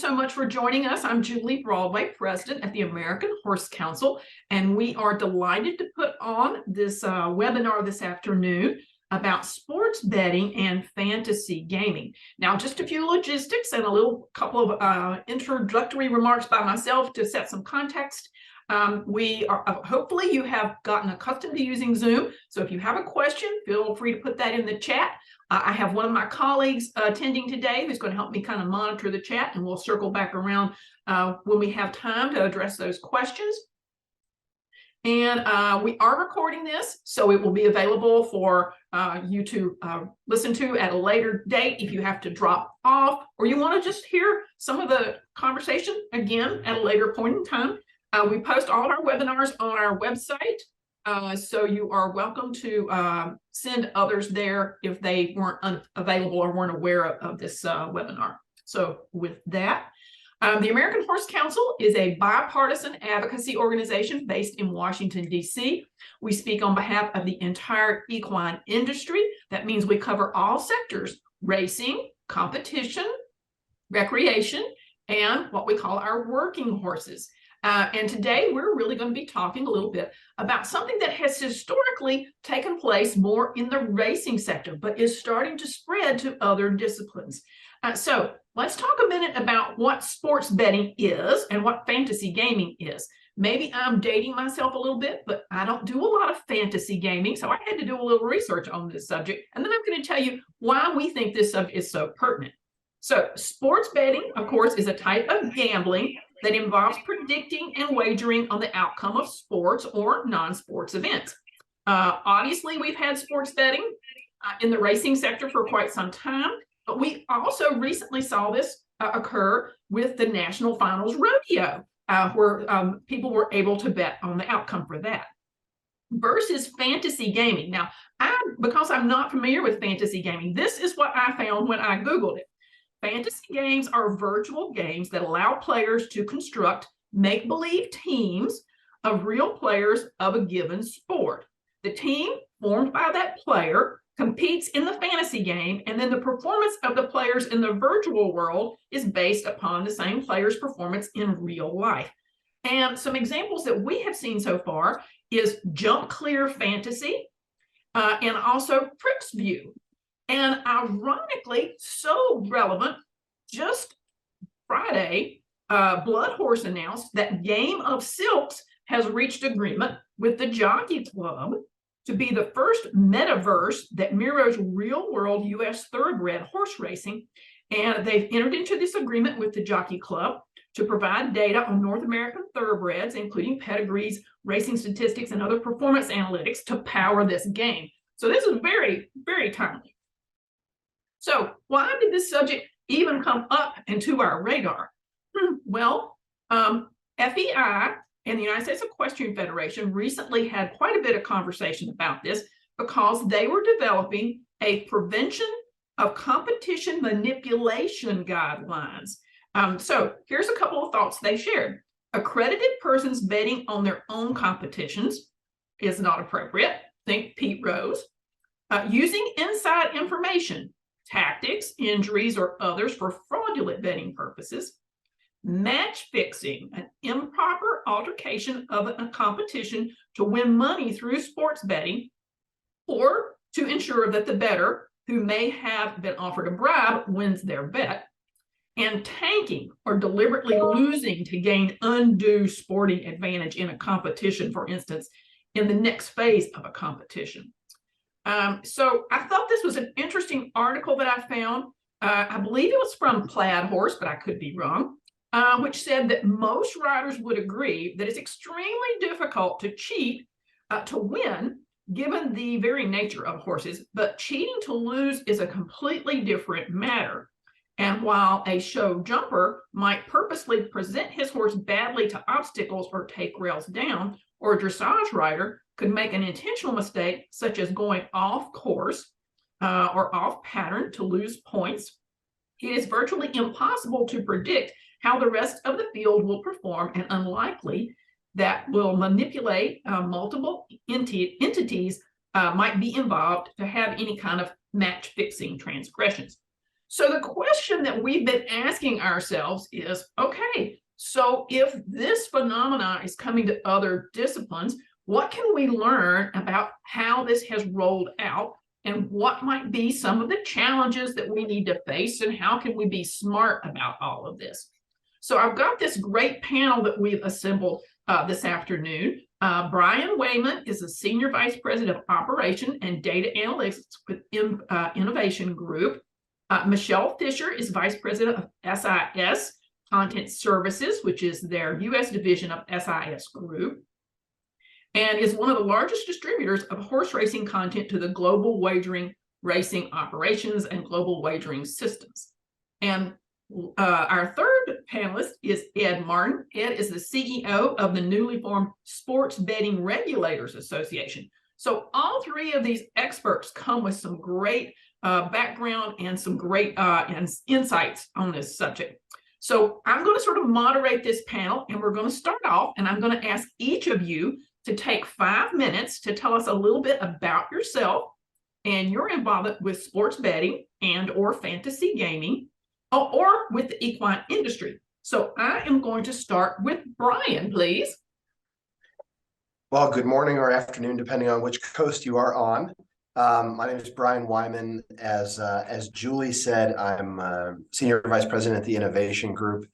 so much for joining us. I'm Julie Broadway, President at the American Horse Council, and we are delighted to put on this webinar this afternoon about sports betting and fantasy gaming. Now, just a few logistics and a couple of introductory remarks by myself to set some context. Hopefully you have gotten accustomed to using Zoom. So if you have a question, feel free to put that in the chat. I have one of my colleagues attending today who's going to help me kind of monitor the chat, and we'll circle back around when we have time to address those questions. And we are recording this, so it will be available for you to listen to at a later date if you have to drop off, or you want to just hear some of the conversation again at a later point in time. We post all of our webinars on our website, so you are welcome to send others there if they weren't available or weren't aware of this webinar. So with that, the American Horse Council is a bipartisan advocacy organization based in Washington, D.C. We speak on behalf of the entire equine industry. That means we cover all sectors: racing, competition, recreation, and what we call our working horses. And today we're really going to be talking a little bit about something that has historically taken place more in the racing sector, but is starting to spread to other disciplines. So let's talk a minute about what sports betting is and what fantasy gaming is. Maybe I'm dating myself a little bit, but I don't do a lot of fantasy gaming, so I had to do a little research on this subject, and then I'm going to tell you why we think this subject is so pertinent. So sports betting, of course, is a type of gambling that involves predicting and wagering on the outcome of sports or non-sports events. Obviously, we've had sports betting in the racing sector for quite some time, but we also recently saw this occur with the National Finals Rodeo, where people were able to bet on the outcome for that. Versus fantasy gaming. Now, because I'm not familiar with fantasy gaming, this is what I found when I Googled it. Fantasy games are virtual games that allow players to construct make-believe teams of real players of a given sport. The team formed by that player competes in the fantasy game, and then the performance of the players in the virtual world is based upon the same player's performance in real life. And some examples that we have seen so far is Jump Clear Fantasy and also Tricks View. And ironically, so relevant, just Friday, Blood Horse announced that Game of Silks has reached agreement with the Jockey Club to be the first metaverse that mirrors real-world U.S. thoroughbred horse racing. And they've entered into this agreement with the Jockey Club to provide data on North American thoroughbreds, including pedigrees, racing statistics, and other performance analytics to power this game. So this is very, very timely. So why did this subject even come up into our radar? Well, FEI and the United States Equestrian Federation recently had quite a bit of conversation about this because they were developing a prevention of competition manipulation guidelines. So here's a couple of thoughts they shared. Accredited persons betting on their own competitions is not appropriate. Think Pete Rose. Using inside information, tactics, injuries, or others for fraudulent betting purposes. Match fixing, an improper altercation of a competition to win money through sports betting, or to ensure that the bettor, who may have been offered a bribe, wins their bet. And tanking, or deliberately losing to gain undue sporting advantage in a competition, for instance, in the next phase of a competition. So I thought this was an interesting article that I found. I believe it was from Plaid Horse, but I could be wrong, which said that most riders would agree that it's extremely difficult to cheat to win, given the very nature of horses, but cheating to lose is a completely different matter. And while a show jumper might purposely present his horse badly to obstacles or take rails down, or a dressage rider could make an intentional mistake, such as going off course or off pattern to lose points, it is virtually impossible to predict how the rest of the field will perform, and unlikely that will manipulate multiple entities might be involved to have any kind of match fixing transgressions. So the question that we've been asking ourselves is, okay, so if this phenomena is coming to other disciplines, what can we learn about how this has rolled out, and what might be some of the challenges that we need to face, and how can we be smart about all of this? So I've got this great panel that we've assembled this afternoon. Brian Wyman is the Senior Vice President of Operation and Data Analytics with Innovation Group. Michele Fisher is Vice President of SIS Content Services, which is their U.S. division of SIS Group, and is one of the largest distributors of horse racing content to the global wagering racing operations and global wagering systems. And our third panelist is Ed Martin. Ed is the CEO of the newly formed Sports Betting Regulators Association. So all three of these experts come with some great background and some great insights on this subject. So I'm going to sort of moderate this panel, and we're going to start off, and I'm going to ask each of you to take 5 minutes to tell us a little bit about yourself and your involvement with sports betting and or fantasy gaming, or with the equine industry. So I am going to start with Brian, please. Well, good morning or afternoon, depending on which coast you are on. My name is Brian Wyman. As Julie said, I'm Senior Vice President at the Innovation Group.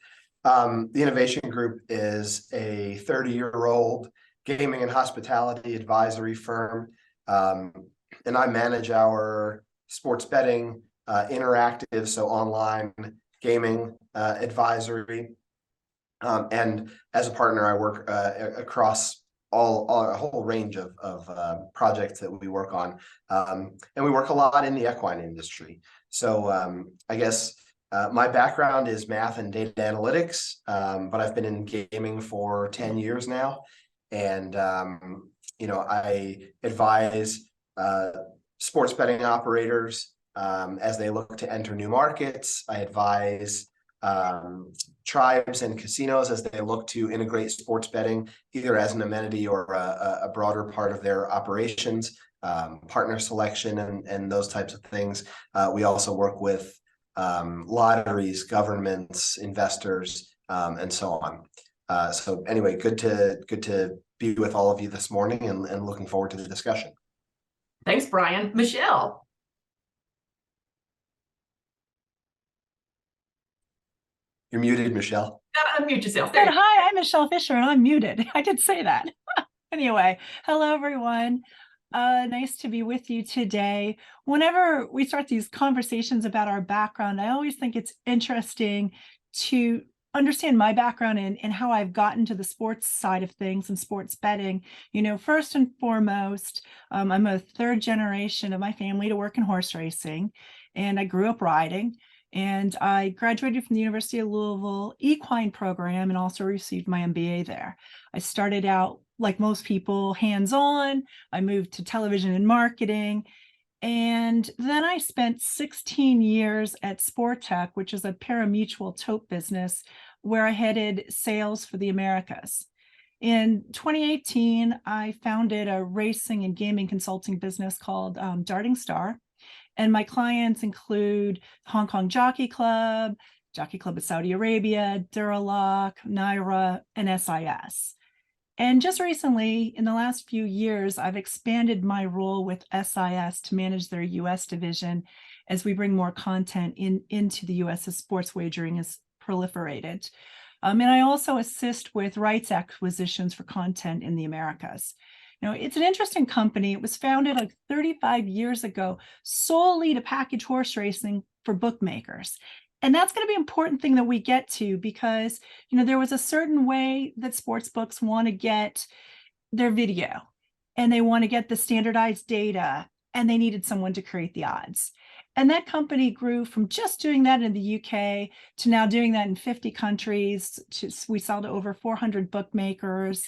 The Innovation Group is a 30-year-old gaming and hospitality advisory firm, and I manage our sports betting, interactive, so online gaming advisory. And as a partner, I work across a whole range of projects that we work on, and we work a lot in the equine industry. So I guess my background is math and data analytics, but I've been in gaming for 10 years now, and I advise sports betting operators as they look to enter new markets. I advise tribes and casinos as they look to integrate sports betting, either as an amenity or a broader part of their operations, partner selection, and those types of things. We also work with lotteries, governments, investors, and so on. So anyway, good to be with all of you this morning, and looking forward to the discussion. Thanks, Brian. Michele. You're muted, Michele. You gotta unmute yourself. There. Hi, I'm Michele Fisher, and I'm muted. I did say that. Anyway, hello, everyone. Nice to be with you today. Whenever we start these conversations about our background, I always think it's interesting to understand my background and how I've gotten to the sports side of things and sports betting. First and foremost, I'm a third generation of my family to work in horse racing, and I grew up riding. And I graduated from the University of Louisville equine program and also received my MBA there. I started out, like most people, hands-on. I moved to television and marketing. And then I spent 16 years at Sportech, which is a pari-mutuel tote business, where I headed sales for the Americas. In 2018, I founded a racing and gaming consulting business called Darting Star. And my clients include Hong Kong Jockey Club of Saudi Arabia, Duralock, NYRA, and SIS. And just recently, in the last few years, I've expanded my role with SIS to manage their US division as we bring more content into the US as sports wagering is proliferated. And I also assist with rights acquisitions for content in the Americas. It's an interesting company. It was founded like 35 years ago solely to package horse racing for bookmakers. And that's going to be an important thing that we get to, because, there was a certain way that sports books want to get their video, and they want to get the standardized data, and they needed someone to create the odds. And that company grew from just doing that in the UK to now doing that in 50 countries. We sell to over 400 bookmakers.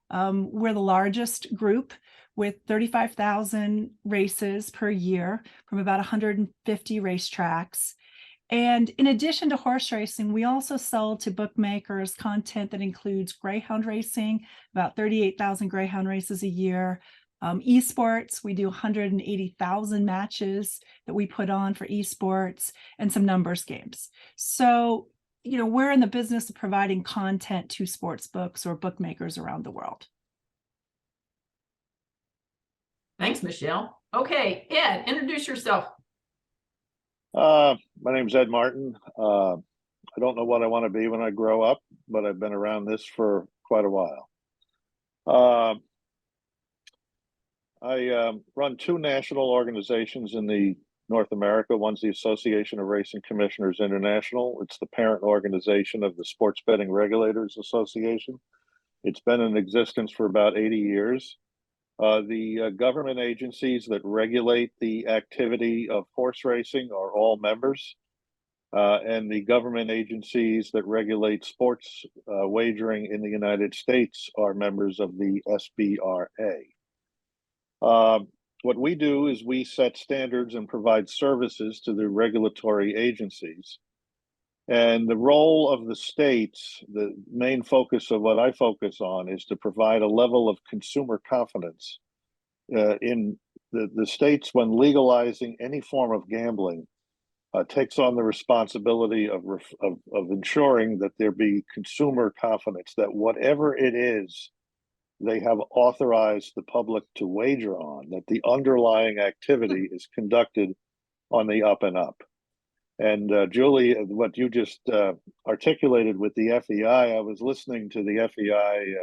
We're the largest group with 35,000 races per year from about 150 racetracks. And in addition to horse racing, we also sell to bookmakers content that includes greyhound racing, about 38,000 greyhound races a year, Esports, we do 180,000 matches that we put on for esports and some numbers games. So, we're in the business of providing content to sports books or bookmakers around the world. Thanks, Michele. Okay, Ed, introduce yourself. My name is Ed Martin. I don't know what I want to be when I grow up, but I've been around this for quite a while. I run two national organizations in the North America. One's the Association of Racing Commissioners International. It's the parent organization of the Sports Betting Regulators Association. It's been in existence for about 80 years. The government agencies that regulate the activity of horse racing are all members. And the government agencies that regulate sports wagering in the United States are members of the SBRA. What we do is we set standards and provide services to the regulatory agencies. And the role of the states, the main focus of what I focus on, is to provide a level of consumer confidence in the states. When legalizing any form of gambling, takes on the responsibility of ensuring that there be consumer confidence that whatever it is they have authorized the public to wager on, that the underlying activity is conducted on the up and up. And Julie, what you just articulated with the FEI, I was listening to the FEI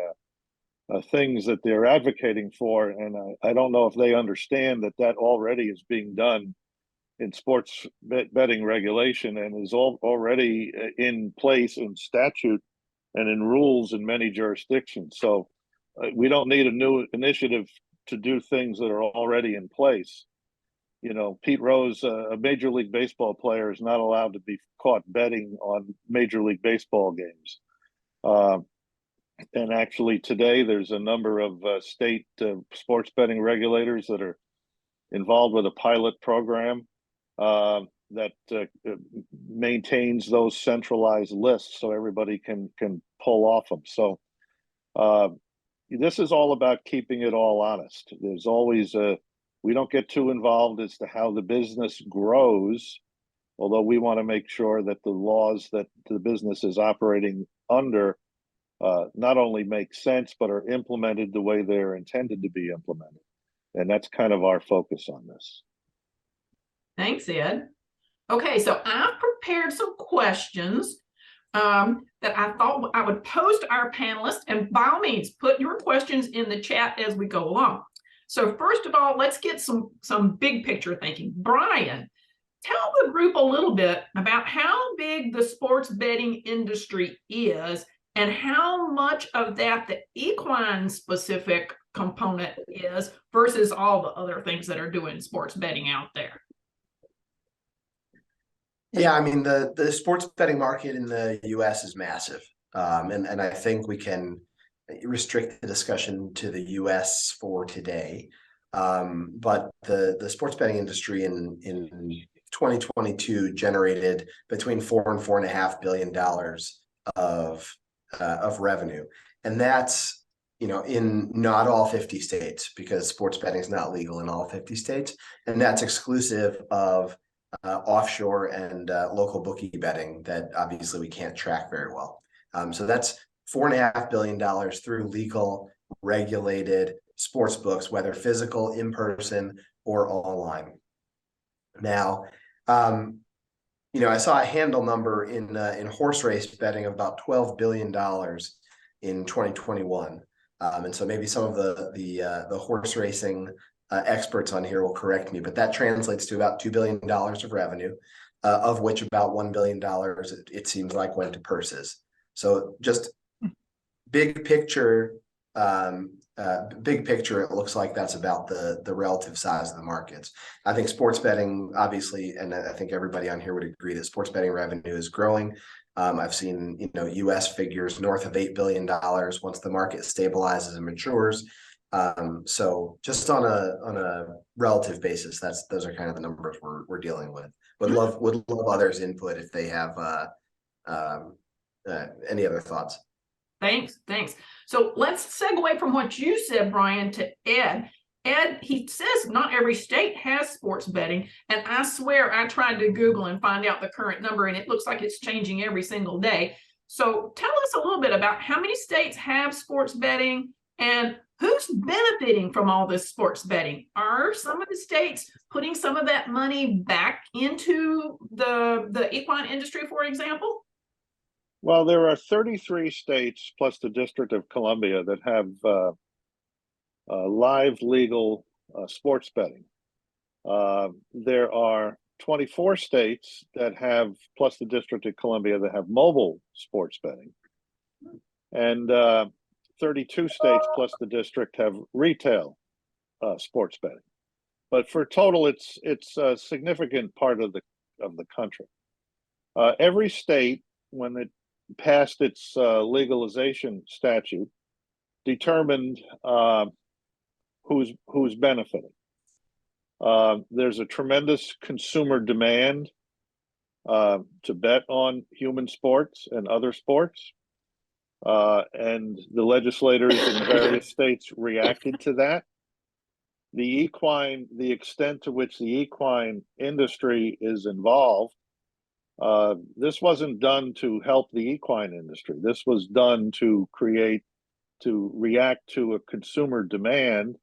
things that they're advocating for, and I don't know if they understand that already is being done in sports betting regulation and is already in place in statute and in rules in many jurisdictions. So we don't need a new initiative to do things that are already in place. Pete Rose, a Major League Baseball player, is not allowed to be caught betting on Major League Baseball games. And actually today there's a number of state sports betting regulators that are involved with a pilot program that maintains those centralized lists so everybody can pull off them. So this is all about keeping it all honest. There's always we don't get too involved as to how the business grows, although we want to make sure that the laws that the business is operating under not only make sense, but are implemented the way they're intended to be implemented. And that's kind of our focus on this. Thanks, Ed. Okay, so I've prepared some questions that I thought I would pose to our panelists, and by all means, put your questions in the chat as we go along. So first of all, let's get some big picture thinking. Brian, tell the group a little bit about how big the sports betting industry is and how much of that the equine specific component is versus all the other things that are doing sports betting out there. Yeah, I mean, the sports betting market in the US is massive. And I think we can restrict the discussion to the US for today. But the sports betting industry in 2022 generated between $4 and $4.5 billion of revenue. And that's, in not all 50 states, because sports betting is not legal in all 50 states. And that's exclusive of offshore and local bookie betting that obviously we can't track very well. So that's $4.5 billion through legal, regulated sports books, whether physical, in person, or online. Now, I saw a handle number in horse race betting of about $12 billion in 2021, and so maybe some of the horse racing experts on here will correct me, but that translates to about $2 billion of revenue, of which about $1 billion it seems like went to purses. So just big picture, it looks like that's about the relative size of the markets. I think sports betting, obviously, and I think everybody on here would agree that sports betting revenue is growing. I've seen US figures north of $8 billion once the market stabilizes and matures. So just on a relative basis, those are kind of the numbers we're dealing with. Would love others' input if they have any other thoughts. Thanks. So let's segue from what you said, Brian, to Ed. Ed, he says not every state has sports betting, and I swear I tried to Google and find out the current number, and it looks like it's changing every single day. So tell us a little bit about how many states have sports betting and who's benefiting from all this sports betting. Are some of the states putting some of that money back into the equine industry, for example? Well, there are 33 states plus the District of Columbia that have live legal sports betting. There are 24 states that have, plus the District of Columbia, that have mobile sports betting. And 32 states plus the district have retail sports betting. But for total, it's a significant part of the country. Every state, when it passed its legalization statute, determined who's benefiting. There's a tremendous consumer demand to bet on human sports and other sports. And the legislators in various states reacted to that. The extent to which the equine industry is involved, this wasn't done to help the equine industry. This was done to react to a consumer demand,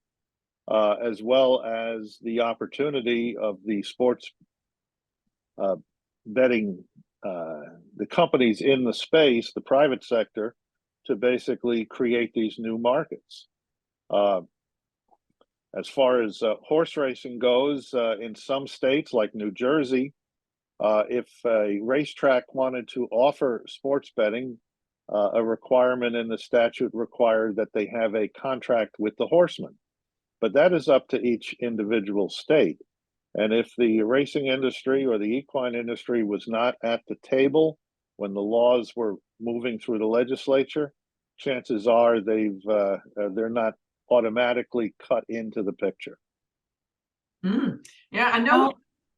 as well as the opportunity of the sports betting, the companies in the space, the private sector, to basically create these new markets. As far as horse racing goes, in some states like New Jersey, if a racetrack wanted to offer sports betting, a requirement in the statute required that they have a contract with the horseman. But that is up to each individual state. And if the racing industry or the equine industry was not at the table when the laws were moving through the legislature, chances are they're not automatically cut into the picture. Yeah, I know.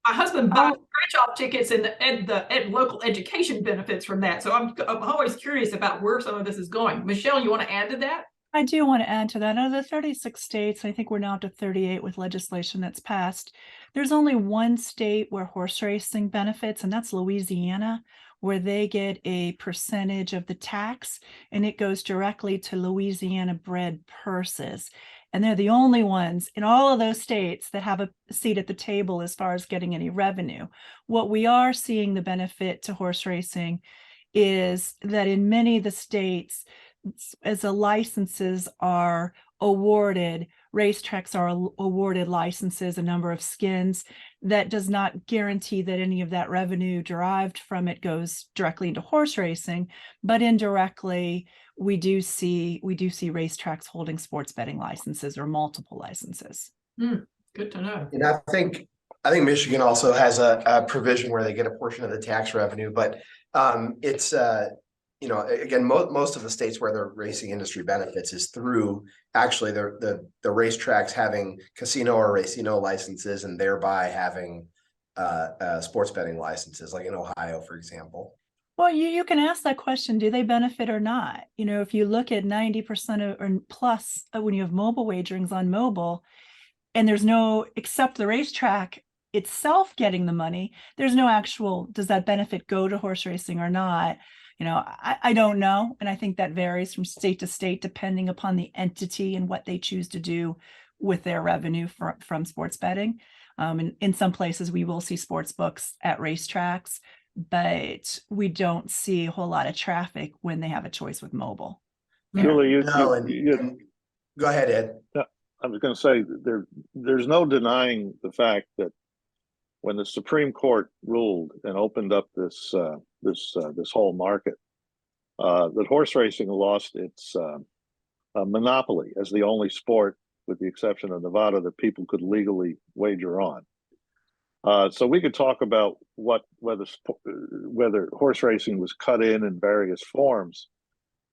My husband bought scratch-off tickets and the local education benefits from that. So I'm always curious about where some of this is going. Michele, you want to add to that? I do want to add to that. Out of the 36 states, I think we're now up to 38 with legislation that's passed. There's only one state where horse racing benefits, and that's Louisiana, where they get a percentage of the tax, and it goes directly to Louisiana-bred purses. And they're the only ones in all of those states that have a seat at the table as far as getting any revenue. What we are seeing the benefit to horse racing is that in many of the states, as the licenses are awarded, racetracks are awarded licenses, a number of skins. That does not guarantee that any of that revenue derived from it goes directly into horse racing, but indirectly, we do see racetracks holding sports betting licenses or multiple licenses. Good to know. And I think Michigan also has a provision where they get a portion of the tax revenue, but it's again, most of the states where the racing industry benefits is through actually the racetracks having casino or racino licenses and thereby having sports betting licenses, like in Ohio, for example. Well, you can ask that question, do they benefit or not? If you look at 90% or plus when you have mobile wagerings on mobile, and there's no, except the racetrack itself getting the money, there's no actual, does that benefit go to horse racing or not? I don't know. And I think that varies from state to state, depending upon the entity and what they choose to do with their revenue from sports betting. And in some places, we will see sports books at racetracks, but we don't see a whole lot of traffic when they have a choice with mobile. Julie, go ahead, Ed. I was going to say there's no denying the fact that when the Supreme Court ruled and opened up this whole market, that horse racing lost its monopoly as the only sport, with the exception of Nevada, that people could legally wager on. So we could talk about whether horse racing was cut in various forms,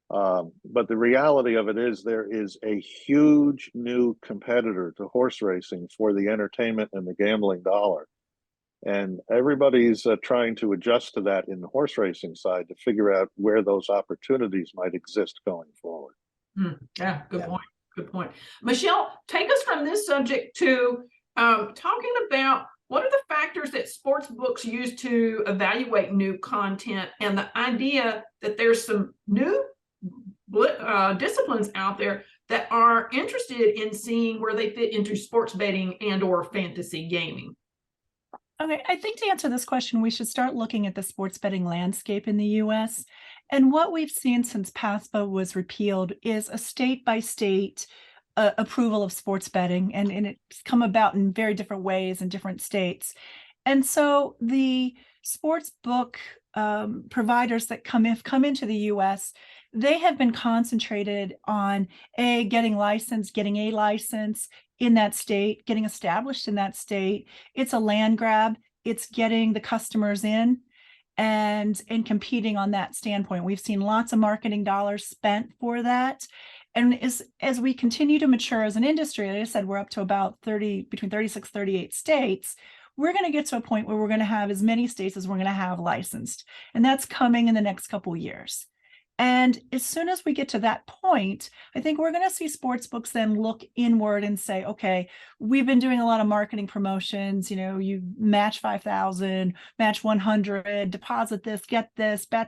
but the reality of it is there is a huge new competitor to horse racing for the entertainment and the gambling dollar. And everybody's trying to adjust to that in the horse racing side to figure out where those opportunities might exist going forward. Yeah, good point. Good point. Michele, take us from this subject to talking about what are the factors that sports books use to evaluate new content, and the idea that there's some new disciplines out there that are interested in seeing where they fit into sports betting and or fantasy gaming. Okay, I think to answer this question, we should start looking at the sports betting landscape in the US. And what we've seen since PASPA was repealed is a state-by-state approval of sports betting, and it's come about in very different ways in different states. And so the sports book providers that come into the US, they have been concentrated on getting licensed, getting a license in that state, getting established in that state. It's a land grab. It's getting the customers in and competing on that standpoint. We've seen lots of marketing dollars spent for that. And as we continue to mature as an industry, like I said, we're up to about between 36, 38 states. We're going to get to a point where we're going to have as many states as we're going to have licensed. And that's coming in the next couple of years. And as soon as we get to that point, I think we're going to see sports books then look inward and say, okay, we've been doing a lot of marketing promotions. You know, you match 5,000, match 100, deposit this, bet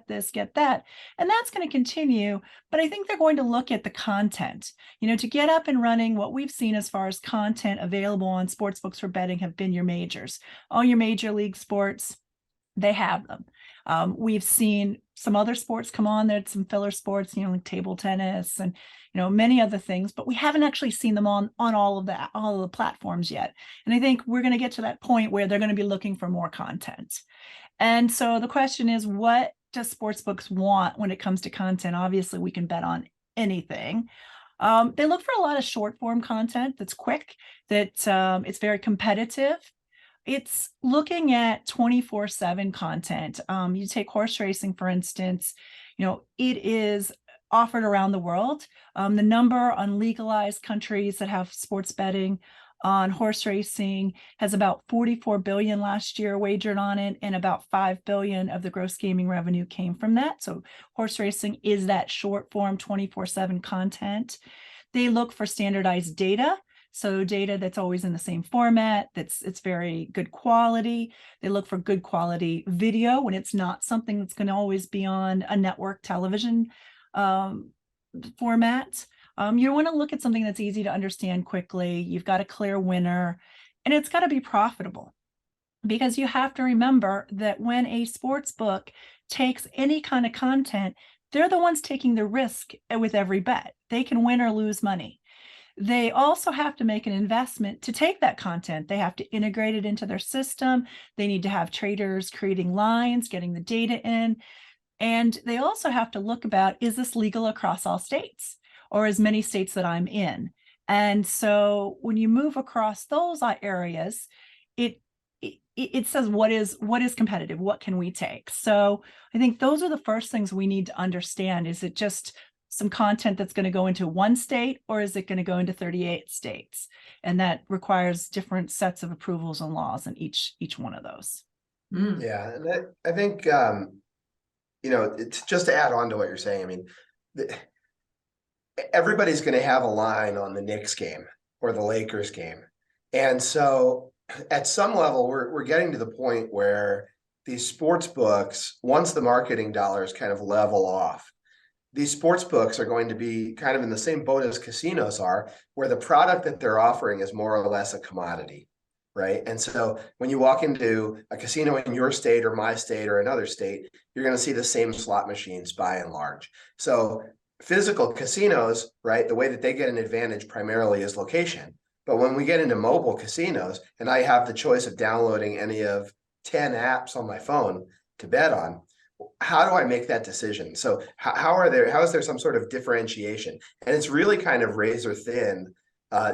this, get that. And that's going to continue. But I think they're going to look at the content, you know, to get up and running. What we've seen as far as content available on sports books for betting have been your majors, all your major league sports. They have them. We've seen some other sports come on. There's some filler sports, you know, like table tennis and, you know, many other things, but we haven't actually seen them on all of the platforms yet. And I think we're going to get to that point where they're going to be looking for more content. And so the question is, what does sports books want when it comes to content? Obviously, we can bet on anything. They look for a lot of short form content that's quick, that it's very competitive. It's looking at 24/7 content. You take horse racing, for instance, you know, it is offered around the world. The number on legalized countries that have sports betting on horse racing has about 44 billion last year wagered on it, and about 5 billion of the gross gaming revenue came from that. So horse racing is that short form 24/7 content. They look for standardized data. So data that's always in the same format, it's very good quality. They look for good quality video when it's not something that's going to always be on a network television format. You want to look at something that's easy to understand quickly. You've got a clear winner, and it's got to be profitable. Because you have to remember that when a sports book takes any kind of content, they're the ones taking the risk with every bet. They can win or lose money. They also have to make an investment to take that content. They have to integrate it into their system. They need to have traders creating lines, getting the data in. And they also have to look about, is this legal across all states or as many states that I'm in? And so when you move across those areas, it says what is competitive, what can we take? So I think those are the first things we need to understand. Is it just some content that's going to go into one state, or is it going to go into 38 states? And that requires different sets of approvals and laws in each one of those. Yeah, and I think you know, it's just to add on to what you're saying. I mean, everybody's going to have a line on the Knicks game or the Lakers game, and so at some level, we're getting to the point where these sports books, once the marketing dollars kind of level off, these sports books are going to be kind of in the same boat as casinos are, where the product that they're offering is more or less a commodity, right? And so when you walk into a casino in your state or my state or another state, you're going to see the same slot machines by and large. So physical casinos, right, the way that they get an advantage primarily is location. But when we get into mobile casinos and I have the choice of downloading any of 10 apps on my phone to bet on, how do I make that decision? So how is there some sort of differentiation? And it's really kind of razor thin,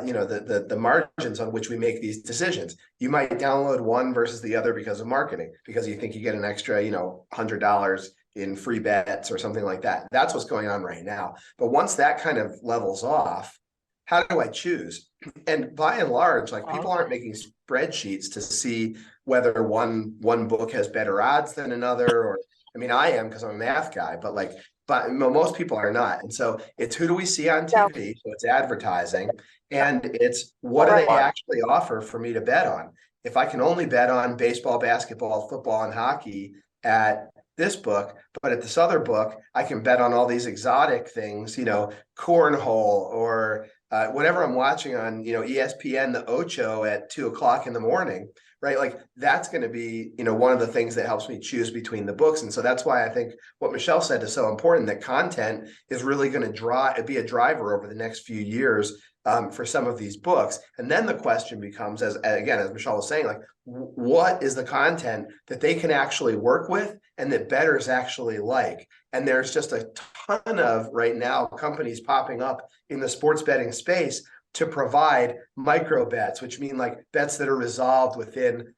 you know, the margins on which we make these decisions. You might download one versus the other because of marketing, because you think you get an extra, you know, $100 in free bets or something like that. That's what's going on right now. But once that kind of levels off, how do I choose? And by and large, like, people aren't making spreadsheets to see whether one book has better odds than another, or I mean, I am because I'm a math guy, but like, but most people are not. And so it's who do we see on TV? So it's advertising, and it's what do they actually offer for me to bet on? If I can only bet on baseball, basketball, football, and hockey at this book, but at this other book, I can bet on all these exotic things, cornhole or whatever I'm watching on, ESPN, the Ocho at 2:00 in the morning, right? Like that's going to be, one of the things that helps me choose between the books. And so that's why I think what Michele said is so important, that content is really going to be a driver over the next few years for some of these books. And then the question becomes, as Michele was saying, like, what is the content that they can actually work with and that bettors actually like? And there's just a ton of, right now, companies popping up in the sports betting space to provide micro bets, which mean like bets that are resolved within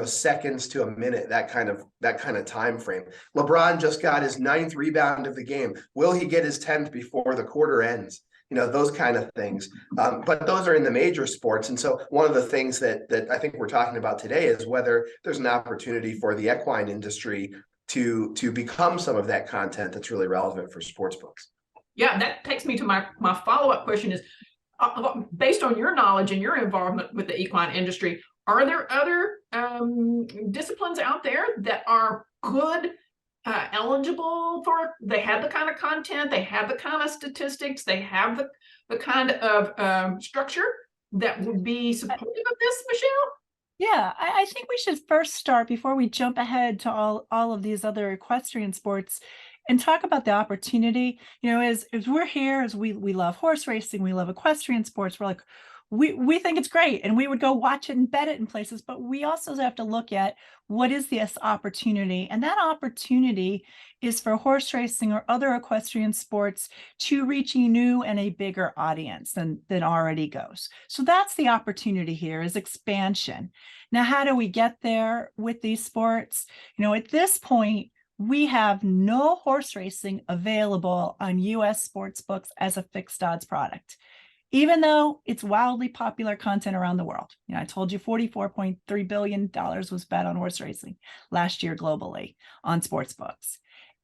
seconds to a minute, that kind of time frame. LeBron just got his 9th rebound of the game. Will he get his 10th before the quarter ends? Those kind of things. But those are in the major sports. And so one of the things that I think we're talking about today is whether there's an opportunity for the equine industry to become some of that content that's really relevant for sports books. Yeah, that takes me to my follow-up question is, based on your knowledge and your involvement with the equine industry, are there other disciplines out there that are good, eligible for, they have the kind of content, they have the kind of statistics, they have the kind of structure that would be supportive of this, Michele? Yeah, I think we should first start, before we jump ahead to all of these other equestrian sports, and talk about the opportunity. As we're here, as we love horse racing, we love equestrian sports, we're like, we think it's great, and we would go watch it and bet it in places, but we also have to look at what is this opportunity. And that opportunity is for horse racing or other equestrian sports to reach a new and a bigger audience than already goes. So that's the opportunity here, is expansion. Now, how do we get there with these sports? At this point, we have no horse racing available on US sports books as a fixed odds product, even though it's wildly popular content around the world. I told you $44.3 billion was bet on horse racing last year globally on sports books.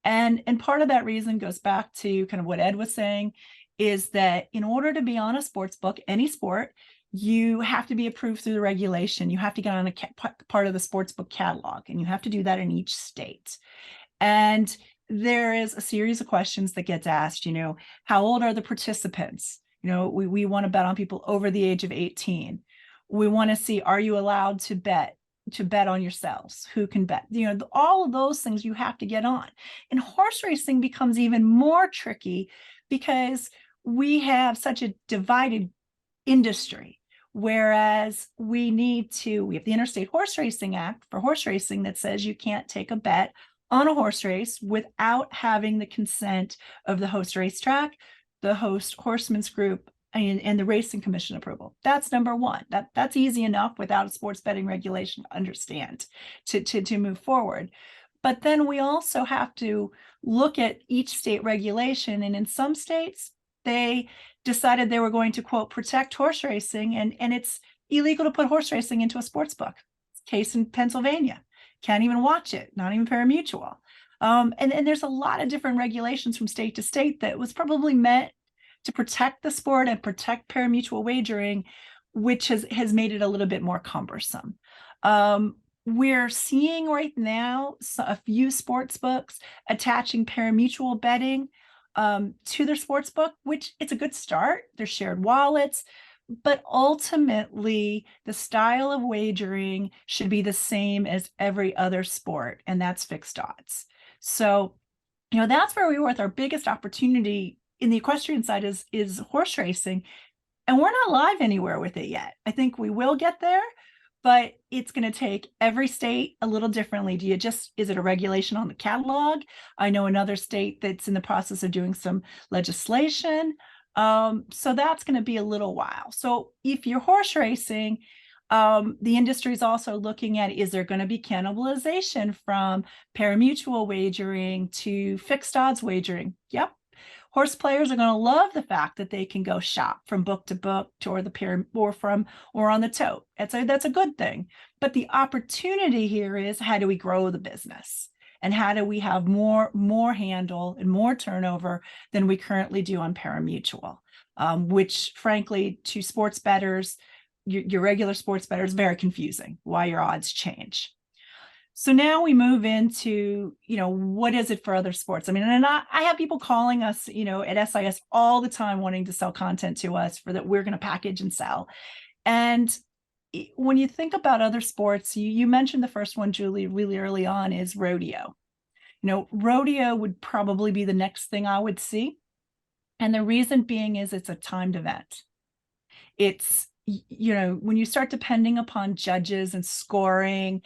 And part of that reason goes back to kind of what Ed was saying, is that in order to be on a sports book, any sport, you have to be approved through the regulation. You have to get on a part of the sports book catalog, and you have to do that in each state. And there is a series of questions that gets asked, how old are the participants? We want to bet on people over the age of 18. We want to see, are you allowed to bet on yourselves? Who can bet? All of those things you have to get on. And horse racing becomes even more tricky because we have such a divided industry. Whereas we have the Interstate Horse Racing Act for horse racing that says you can't take a bet on a horse race without having the consent of the host racetrack, the host horseman's group, and the racing commission approval. That's number one. That's easy enough without a sports betting regulation to understand, to move forward. But then we also have to look at each state regulation. And in some states, they decided they were going to, quote, protect horse racing, and it's illegal to put horse racing into a sports book. Case in Pennsylvania. Can't even watch it, not even pari-mutuel. And there's a lot of different regulations from state to state that was probably meant to protect the sport and protect pari-mutuel wagering, which has made it a little bit more cumbersome. We're seeing right now a few sports books attaching pari-mutuel betting to their sports book, which it's a good start. There's shared wallets. But ultimately, the style of wagering should be the same as every other sport, and that's fixed odds. So, that's where we were with our biggest opportunity in the equestrian side is horse racing, and we're not live anywhere with it yet. I think we will get there, but it's going to take every state a little differently. Is it a regulation on the catalog? I know another state that's in the process of doing some legislation. So that's going to be a little while. So if you're horse racing, the industry is also looking at, is there going to be cannibalization from pari-mutuel wagering to fixed odds wagering? Yep. Horse players are going to love the fact that they can go shop from book to book or on the tote. That's a good thing. But the opportunity here is, how do we grow the business? and how do we have more handle and more turnover than we currently do on pari-mutuel, which frankly to sports bettors, your regular sports bettors, very confusing why your odds change. So now we move into, what is it for other sports? I mean, and I have people calling us, at SIS all the time wanting to sell content to us for that we're going to package and sell. And when you think about other sports, you mentioned the first one, Julie, really early on is rodeo. Rodeo would probably be the next thing I would see. And the reason being is it's a timed event. It's, when you start depending upon judges and scoring,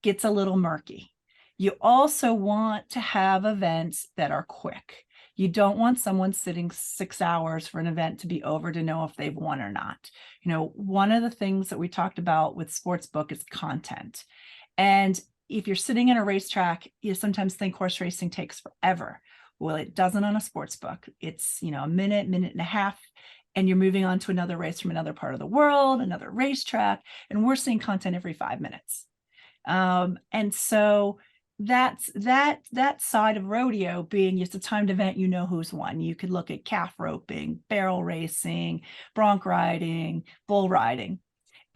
gets a little murky. You also want to have events that are quick. You don't want someone sitting 6 hours for an event to be over to know if they've won or not. One of the things that we talked about with Sportsbook is content. And if you're sitting in a racetrack, you sometimes think horse racing takes forever. Well, it doesn't on a sportsbook. It's, a minute and a half, and you're moving on to another race from another part of the world, another racetrack, and we're seeing content every 5 minutes. And so that's that side of rodeo being just a timed event, who's won. You could look at calf roping, barrel racing, bronc riding, bull riding.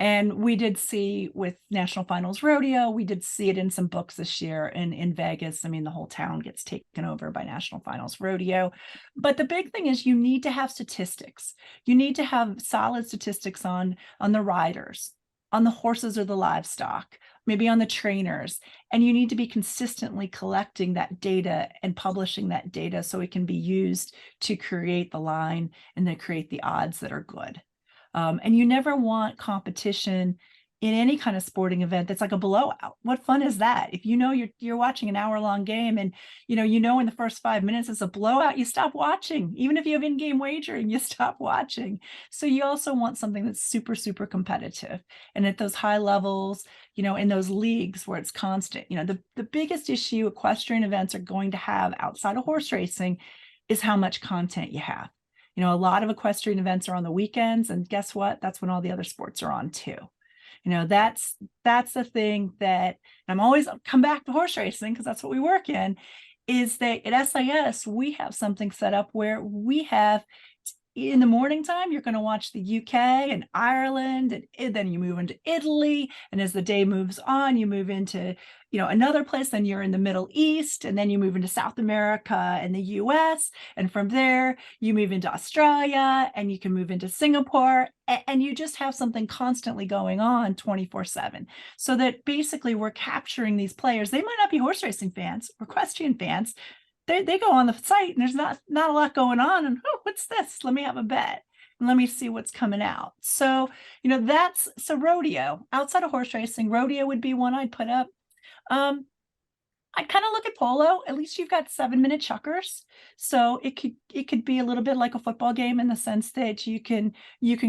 And we did see with National Finals Rodeo, we did see it in some books this year in Vegas. I mean, the whole town gets taken over by National Finals Rodeo. But the big thing is you need to have statistics. You need to have solid statistics on the riders, on the horses or the livestock, maybe on the trainers, and you need to be consistently collecting that data and publishing that data so it can be used to create the line and then create the odds that are good. And you never want competition in any kind of sporting event that's like a blowout. What fun is that? If you're watching an hour-long game and in the first 5 minutes it's a blowout, you stop watching. Even if you have in-game wagering, you stop watching. So you also want something that's super, super competitive. And at those high levels, in those leagues where it's constant, the biggest issue equestrian events are going to have outside of horse racing is how much content you have. A lot of equestrian events are on the weekends, and guess what? That's when all the other sports are on too. That's the thing that I'm always come back to horse racing because that's what we work in, is that at SIS, we have something set up where we have in the morning time, you're going to watch the UK and Ireland, and then you move into Italy. And as the day moves on, you move into, another place, then you're in the Middle East, and then you move into South America and the US. And from there, you move into Australia, and you can move into Singapore, and you just have something constantly going on 24/7. So that basically we're capturing these players. They might not be horse racing fans or equestrian fans. They go on the site and there's not a lot going on, and what's this? Let me have a bet and let me see what's coming out. So, that's rodeo. Outside of horse racing, rodeo would be one I'd put up. I'd kind of look at polo. At least you've got 7-minute chukkers. So it could be a little bit like a football game in the sense that you can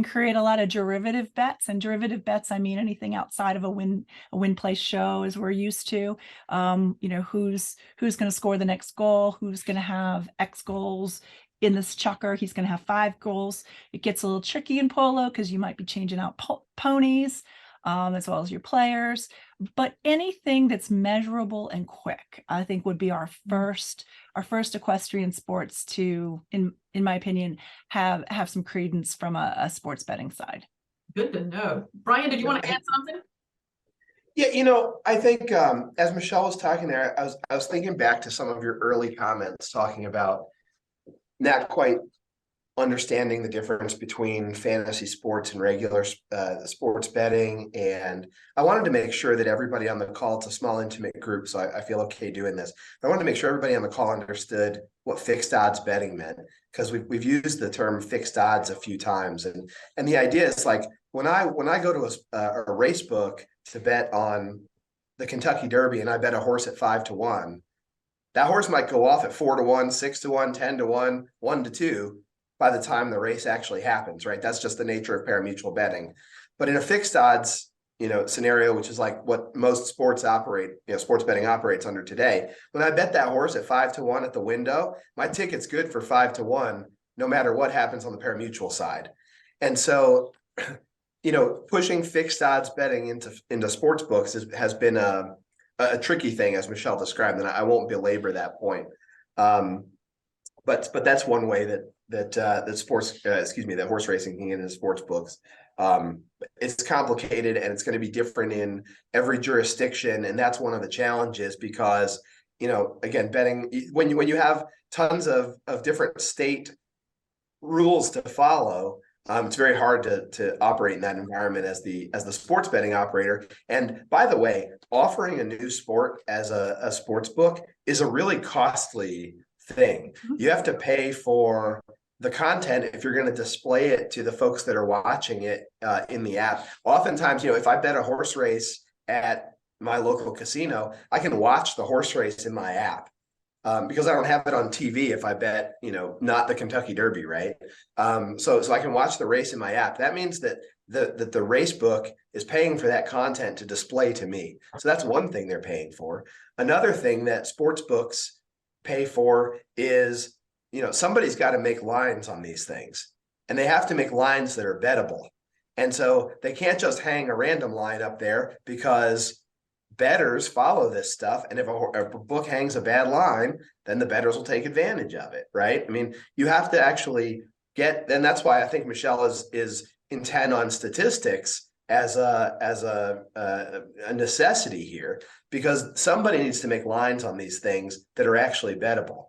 create a lot of derivative bets. And derivative bets, I mean anything outside of a win place show as we're used to. Who's going to score the next goal, who's going to have X goals in this chukker, he's going to have 5 goals. It gets a little tricky in polo because you might be changing out ponies. As well as your players, but anything that's measurable and quick, I think would be our first equestrian sports to, in my opinion, have some credence from a sports betting side. Good to know. Brian, did you want to add something? Yeah, I think as Michele was talking there, I was thinking back to some of your early comments talking about not quite understanding the difference between fantasy sports and regular sports betting. And I wanted to make sure that everybody on the call, it's a small, intimate group, so I feel okay doing this. But I wanted to make sure everybody on the call understood what fixed odds betting meant, because we've used the term fixed odds a few times. And the idea is like, when I go to a race book to bet on the Kentucky Derby and I bet a horse at 5-1, that horse might go off at 4-1, 6-1, 10-1, 1-2. By the time the race actually happens, right? That's just the nature of pari-mutuel betting. But in a fixed odds, scenario, which is like what most sports betting operates under today, when I bet that horse at 5-1 at the window, my ticket's good for 5-1, no matter what happens on the pari-mutuel side. And so, pushing fixed odds betting into sports books has been a a tricky thing, as Michele described, and I won't belabor that point. But that's one way that sports, that horse racing can get into sports books. It's complicated, and it's going to be different in every jurisdiction, and that's one of the challenges because, again, betting, when you have tons of different state rules to follow, it's very hard to operate in that environment as the sports betting operator. And by the way, offering a new sport as a sports book is a really costly thing. You have to pay for the content if you're going to display it to the folks that are watching it in the app. Oftentimes, if I bet a horse race at my local casino, I can watch the horse race in my app. Because I don't have it on TV if I bet, not the Kentucky Derby, right? So I can watch the race in my app. That means that the race book is paying for that content to display to me. So that's one thing they're paying for. Another thing that sports books pay for is, somebody's got to make lines on these things, and they have to make lines that are bettable. And so they can't just hang a random line up there because bettors follow this stuff, and if a book hangs a bad line, then the bettors will take advantage of it, right? I mean, you have to actually and that's why I think Michele is intent on statistics as a necessity here, because somebody needs to make lines on these things that are actually bettable.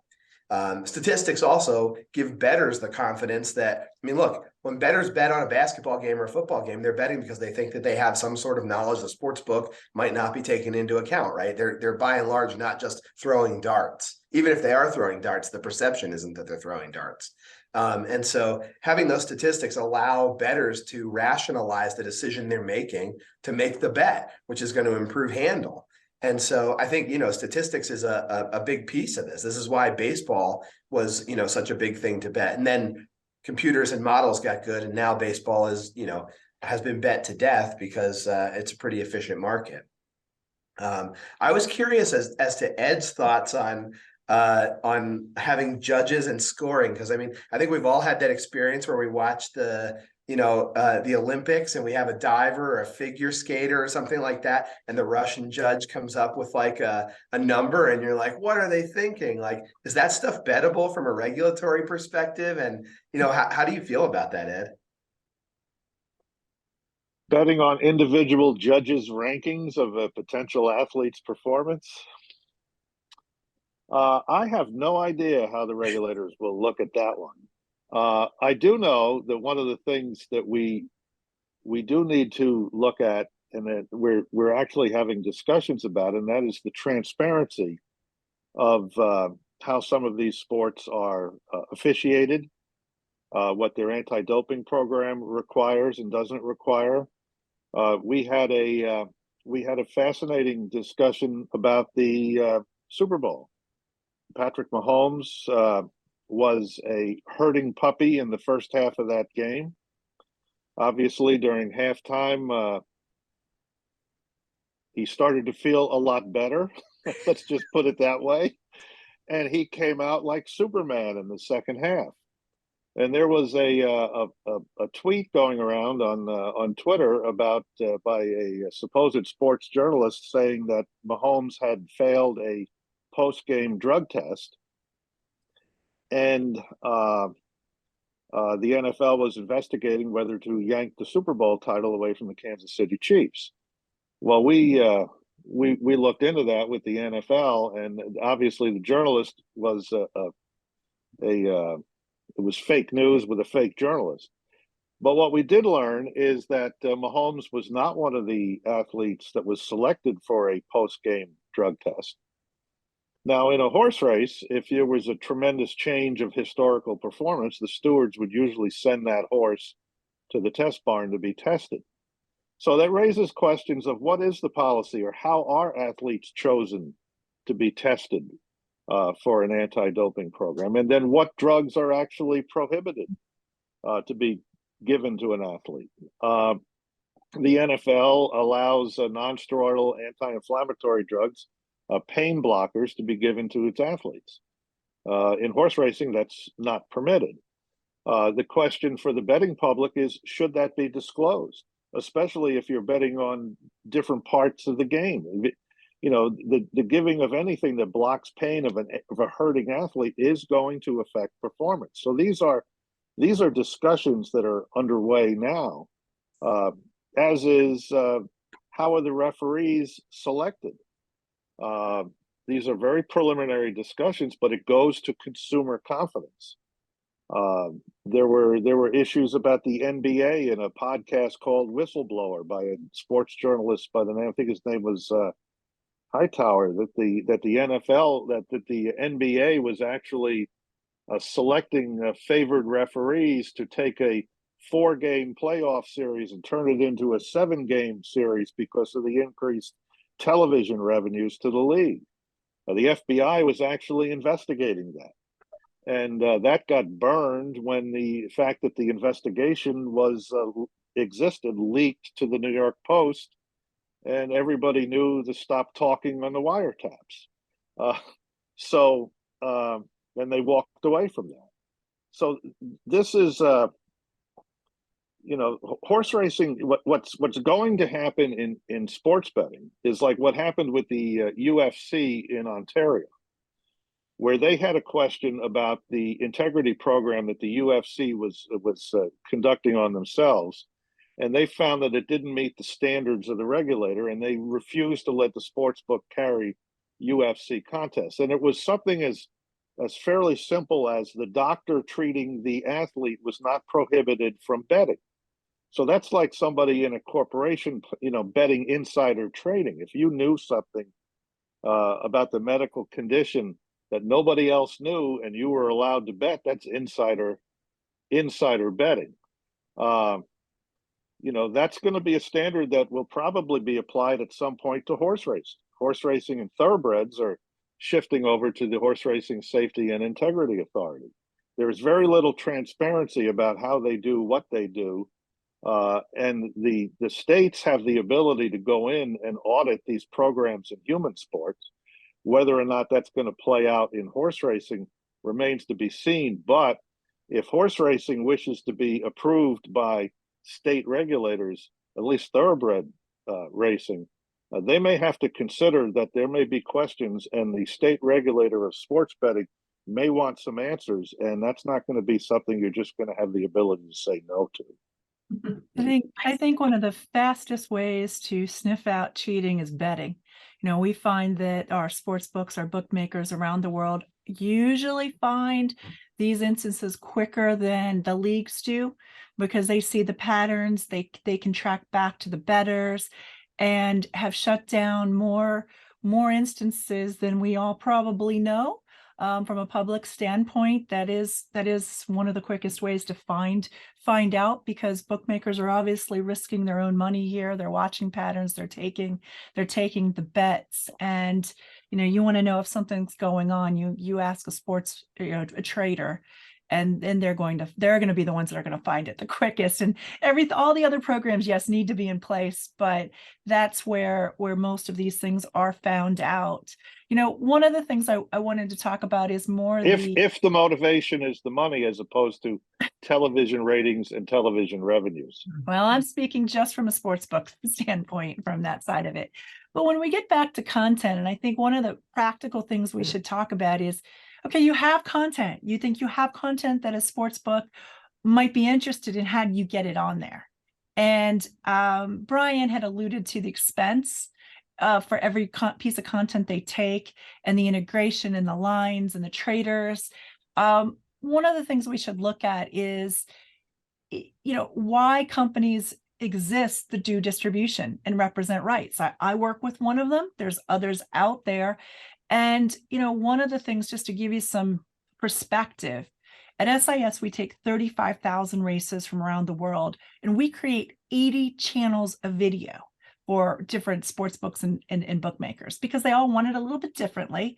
Statistics also give bettors the confidence that, look, when bettors bet on a basketball game or a football game, they're betting because they think that they have some sort of knowledge the sports book might not be taken into account, right? They're by and large not just throwing darts. Even if they are throwing darts, the perception isn't that they're throwing darts. And so having those statistics allow bettors to rationalize the decision they're making to make the bet, which is going to improve handle. And so I think, statistics is a big piece of this. This is why baseball was, such a big thing to bet. And then computers and models got good. And now baseball is, has been bet to death because it's a pretty efficient market. I was curious as to Ed's thoughts on having judges and scoring, because I think we've all had that experience where we watch the Olympics and we have a diver or a figure skater or something like that, and the Russian judge comes up with like a number, and you're like, what are they thinking? Like, is that stuff bettable from a regulatory perspective? And how do you feel about that, Ed? Betting on individual judges' rankings of a potential athlete's performance? I have no idea how the regulators will look at that one. I do know that one of the things that we do need to look at, and that we're actually having discussions about, and that is the transparency of how some of these sports are officiated, what their anti-doping program requires and doesn't require. We had a fascinating discussion about the Super Bowl. Patrick Mahomes was a herding puppy in the first half of that game. Obviously, during halftime, he started to feel a lot better. Let's just put it that way. And he came out like Superman in the second half. And there was a tweet going around on Twitter about by a supposed sports journalist saying that Mahomes had failed a post-game drug test, and the NFL was investigating whether to yank the Super Bowl title away from the Kansas City Chiefs. Well, we looked into that with the NFL, and obviously the journalist was it was fake news with a fake journalist. But what we did learn is that Mahomes was not one of the athletes that was selected for a post-game drug test. Now, in a horse race, if there was a tremendous change of historical performance, the stewards would usually send that horse to the test barn to be tested. So that raises questions of what is the policy, or how are athletes chosen to be tested for an anti-doping program? And then what drugs are actually prohibited to be given to an athlete? The NFL allows non-steroidal anti-inflammatory drugs, pain blockers, to be given to its athletes. In horse racing, that's not permitted. The question for the betting public is, should that be disclosed, especially if you're betting on different parts of the game? the giving of anything that blocks pain of a hurting athlete is going to affect performance. So these are discussions that are underway now, as is how are the referees selected. These are very preliminary discussions, but it goes to consumer confidence. There were issues about the NBA in a podcast called Whistleblower by a sports journalist by the name, I think his name was Hightower, that the NFL, that the NBA was actually selecting favored referees to take a 4-game playoff series and turn it into a 7-game series because of the increased television revenues to the league. The FBI was actually investigating that. And that got burned when the fact that the investigation existed leaked to the New York Post, and everybody knew to stop talking on the wiretaps. And they walked away from that. So this is, horse racing. What's going to happen in sports betting is like what happened with the UFC in Ontario, where they had a question about the integrity program that the UFC was conducting on themselves, and they found that it didn't meet the standards of the regulator, and they refused to let the sports book carry UFC contests. And it was something as fairly simple as the doctor treating the athlete was not prohibited from betting. So that's like somebody in a corporation, betting insider trading. If you knew something about the medical condition that nobody else knew and you were allowed to bet, that's insider betting. That's going to be a standard that will probably be applied at some point to horse racing. Horse racing and thoroughbreds are shifting over to the Horse Racing Safety and Integrity Authority. There is very little transparency about how they do what they do. And the states have the ability to go in and audit these programs in human sports. Whether or not that's going to play out in horse racing remains to be seen. But if horse racing wishes to be approved by state regulators, at least thoroughbred racing, they may have to consider that there may be questions, and the state regulator of sports betting may want some answers, and that's not going to be something you're just going to have the ability to say no to. I think one of the fastest ways to sniff out cheating is betting. We find that our sports books, our bookmakers around the world usually find these instances quicker than the leagues do, because they see the patterns, they can track back to the bettors, and have shut down more instances than we all probably know. From a public standpoint, that is one of the quickest ways to find out, because bookmakers are obviously risking their own money here. They're watching patterns, they're taking the bets, and you want to know if something's going on. You ask a trader, and then they're going to be the ones that are going to find it the quickest. And all the other programs, yes, need to be in place, but that's where most of these things are found out. One of the things I wanted to talk about is more if the motivation is the money as opposed to television ratings and television revenues. Well, I'm speaking just from a sportsbook standpoint, from that side of it. But when we get back to content, and I think one of the practical things we should talk about is, okay, you have content. You think you have content that a sportsbook might be interested in. How do you get it on there? And Brian had alluded to the expense for every piece of content they take, and the integration and the lines and the traders. One of the things we should look at is, why companies exist that do distribution and represent rights. I work with one of them. There's others out there. And, one of the things, just to give you some perspective, at SIS, we take 35,000 races from around the world, and we create 80 channels of video for different sports books and bookmakers, because they all want it a little bit differently.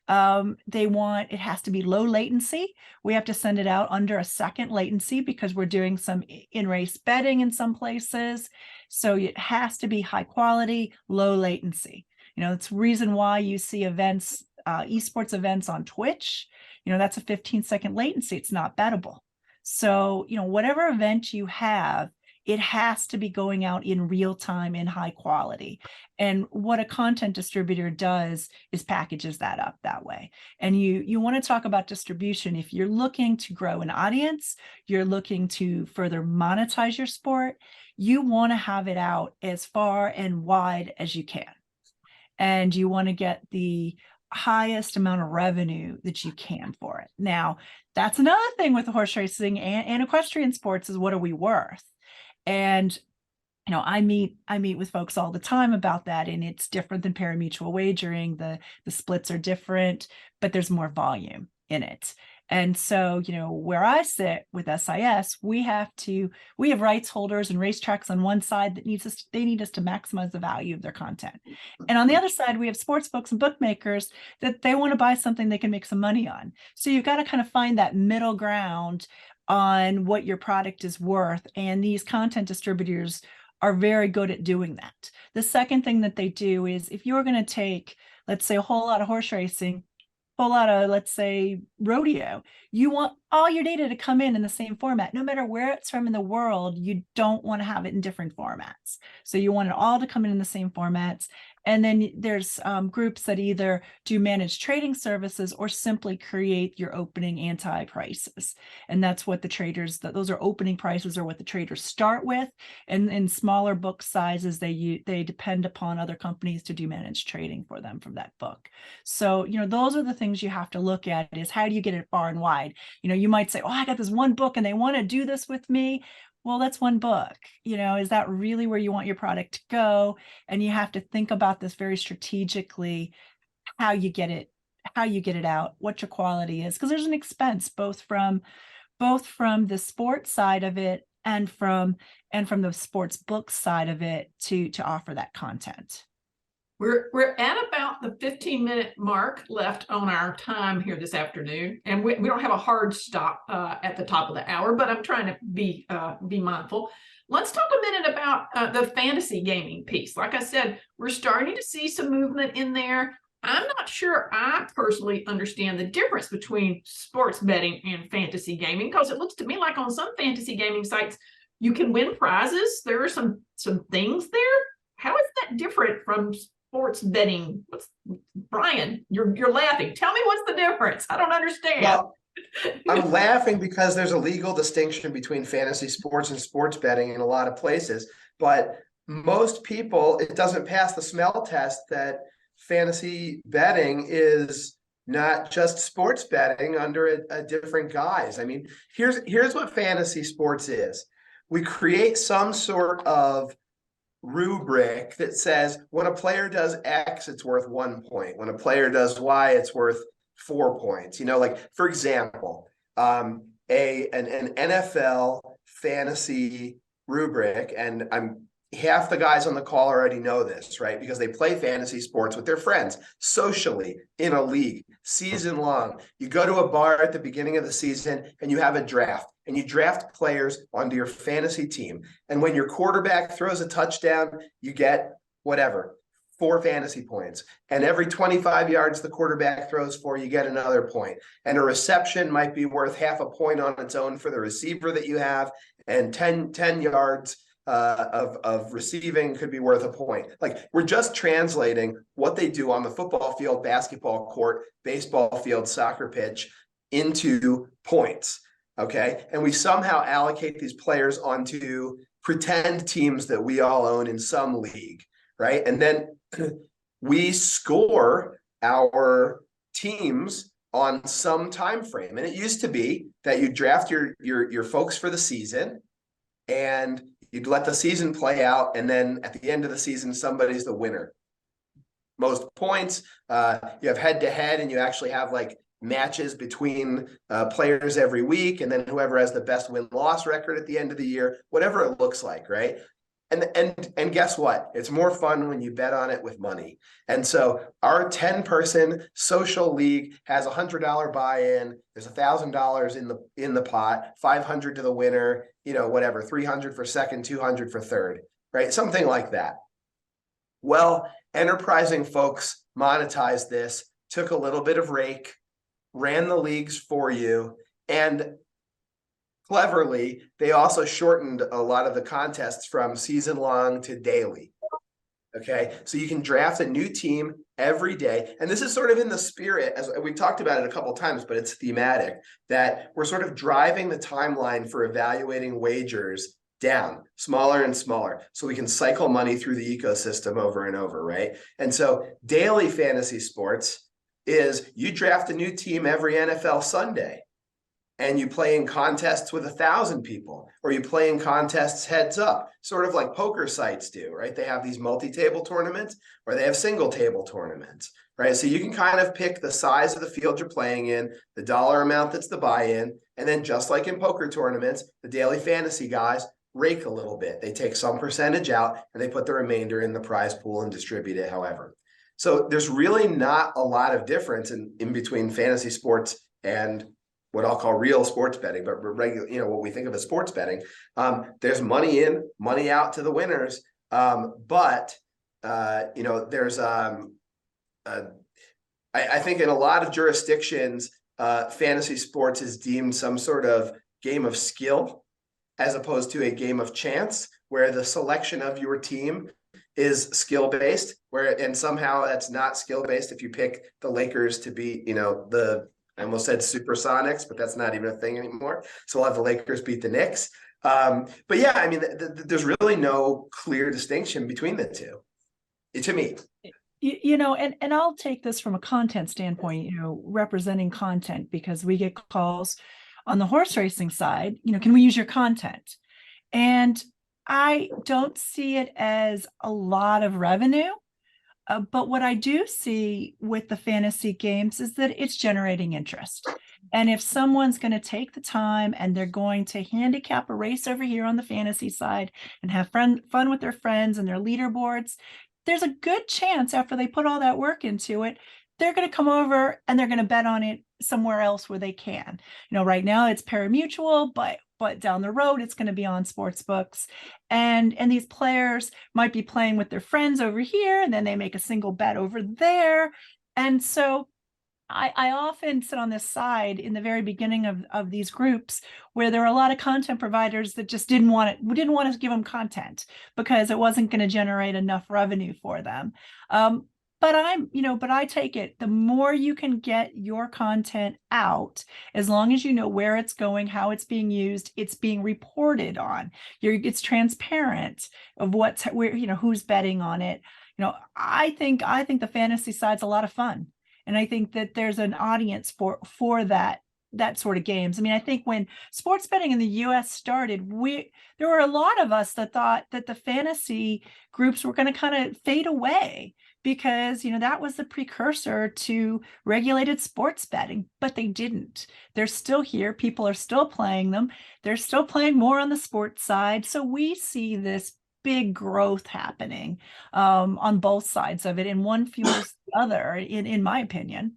It has to be low latency. We have to send it out under a second latency because we're doing some in-race betting in some places. So it has to be high quality, low latency. It's the reason why you see events, esports events on Twitch. That's a 15-second latency. It's not bettable. So, whatever event you have, it has to be going out in real time in high quality. And what a content distributor does is packages that up that way. And you want to talk about distribution. If you're looking to grow an audience, you're looking to further monetize your sport, you want to have it out as far and wide as you can. And you want to get the highest amount of revenue that you can for it. Now, that's another thing with horse racing and equestrian sports is what are we worth? And I meet with folks all the time about that, and it's different than pari-mutuel wagering. The splits are different, but there's more volume in it. And so, where I sit with SIS, we have rights holders and racetracks on one side that they need us to maximize the value of their content. And on the other side, we have sports books and bookmakers that they want to buy something they can make some money on. So you've got to kind of find that middle ground on what your product is worth. And these content distributors are very good at doing that. The second thing that they do is if you're going to take, let's say, a whole lot of horse racing, whole lot of, let's say, rodeo, you want all your data to come in the same format. No matter where it's from in the world, you don't want to have it in different formats. So you want it all to come in the same formats. And then there's groups that either do managed trading services or simply create your opening anti-prices. And that's what the traders, those are opening prices, are what the traders start with. And in smaller book sizes, they depend upon other companies to do managed trading for them from that book. So, those are the things you have to look at, is how do you get it far and wide? You might say, oh, I got this one book and they want to do this with me. Well, that's one book. Is that really where you want your product to go? And you have to think about this very strategically, how you get it out, what your quality is, because there's an expense both from the sports side of it and from the sports book side of it to offer that content. We're at about the 15-minute mark left on our time here this afternoon, and we don't have a hard stop at the top of the hour, but I'm trying to be mindful. Let's talk a minute about the fantasy gaming piece. Like I said, we're starting to see some movement in there. I'm not sure I personally understand the difference between sports betting and fantasy gaming, because it looks to me like on some fantasy gaming sites you can win prizes. There are some things there. How is that different from sports betting? Brian, you're laughing. Tell me what's the difference. I don't understand. Well, I'm laughing because there's a legal distinction between fantasy sports and sports betting in a lot of places, but most people, it doesn't pass the smell test that fantasy betting is not just sports betting under a different guise. I mean, here's what fantasy sports is. We create some sort of rubric that says when a player does X, it's worth 1 point. When a player does Y, it's worth 4 points. Like, for example, an NFL fantasy rubric, and half the guys on the call already know this, right? Because they play fantasy sports with their friends, socially, in a league, season long. You go to a bar at the beginning of the season and you have a draft, and you draft players onto your fantasy team. And when your quarterback throws a touchdown, you get 4 fantasy points. And every 25 yards the quarterback throws for, you get another point. And a reception might be worth half a point on its own for the receiver that you have, and 10 yards of receiving could be worth a point. Like, we're just translating what they do on the football field, basketball court, baseball field, soccer pitch into points. Okay. And we somehow allocate these players onto pretend teams that we all own in some league. Right. And then we score our teams on some time frame. And it used to be that you draft your folks for the season, and you'd let the season play out, and then at the end of the season, somebody's the winner. Most points, you have head-to-head, and you actually have like matches between players every week, and then whoever has the best win-loss record at the end of the year, whatever it looks like, right? And guess what? It's more fun when you bet on it with money. And so our 10-person social league has $100 buy-in. There's $1,000 in the pot, 500 to the winner, whatever, 300 for second, 200 for third, right? Something like that. Well, enterprising folks monetized this, took a little bit of rake, ran the leagues for you, and cleverly, they also shortened a lot of the contests from season-long to daily. Okay, so you can draft a new team every day. And this is sort of in the spirit, as we talked about it a couple of times, but it's thematic, that we're sort of driving the timeline for evaluating wagers down, smaller and smaller, so we can cycle money through the ecosystem over and over, right? And so daily fantasy sports is you draft a new team every NFL Sunday, and you play in contests with 1,000 people, or you play in contests heads up, sort of like poker sites do, right? They have these multi-table tournaments, or they have single table tournaments, right? So you can kind of pick the size of the field you're playing in, the dollar amount that's the buy-in, and then just like in poker tournaments, the daily fantasy guys rake a little bit. They take some percentage out and they put the remainder in the prize pool and distribute it however. So there's really not a lot of difference in between fantasy sports and what I'll call real sports betting, but regular, what we think of as sports betting. There's money in, money out to the winners. But there's I think in a lot of jurisdictions, fantasy sports is deemed some sort of game of skill as opposed to a game of chance, where the selection of your team is skill-based, and somehow that's not skill-based if you pick the Lakers to beat, I almost said Supersonics, but that's not even a thing anymore. So we'll have the Lakers beat the Knicks. But yeah, I mean, there's really no clear distinction between the two, to me. And I'll take this from a content standpoint, representing content, because we get calls on the horse racing side, can we use your content? And I don't see it as a lot of revenue. But what I do see with the fantasy games is that it's generating interest. And if someone's going to take the time and they're going to handicap a race over here on the fantasy side and have fun with their friends and their leaderboards, there's a good chance after they put all that work into it, they're going to come over and they're going to bet on it somewhere else where they can. Right now it's pari-mutuel, but down the road it's going to be on sports books, and these players might be playing with their friends over here, and then they make a single bet over there. And so I often sit on this side in the very beginning of these groups where there are a lot of content providers that just didn't want to give them content because it wasn't going to generate enough revenue for them. But I take it, the more you can get your content out, as long as you know where it's going, how it's being used, it's being reported on, it's transparent of who's betting on it. I think the fantasy side's a lot of fun. And I think that there's an audience for that sort of games. I mean, I think when sports betting in the US started, there were a lot of us that thought that the fantasy groups were going to kind of fade away, because that was the precursor to regulated sports betting, but they didn't. They're still here. People are still playing them. They're still playing more on the sports side. So we see this big growth happening on both sides of it, and one fuels the other, in my opinion.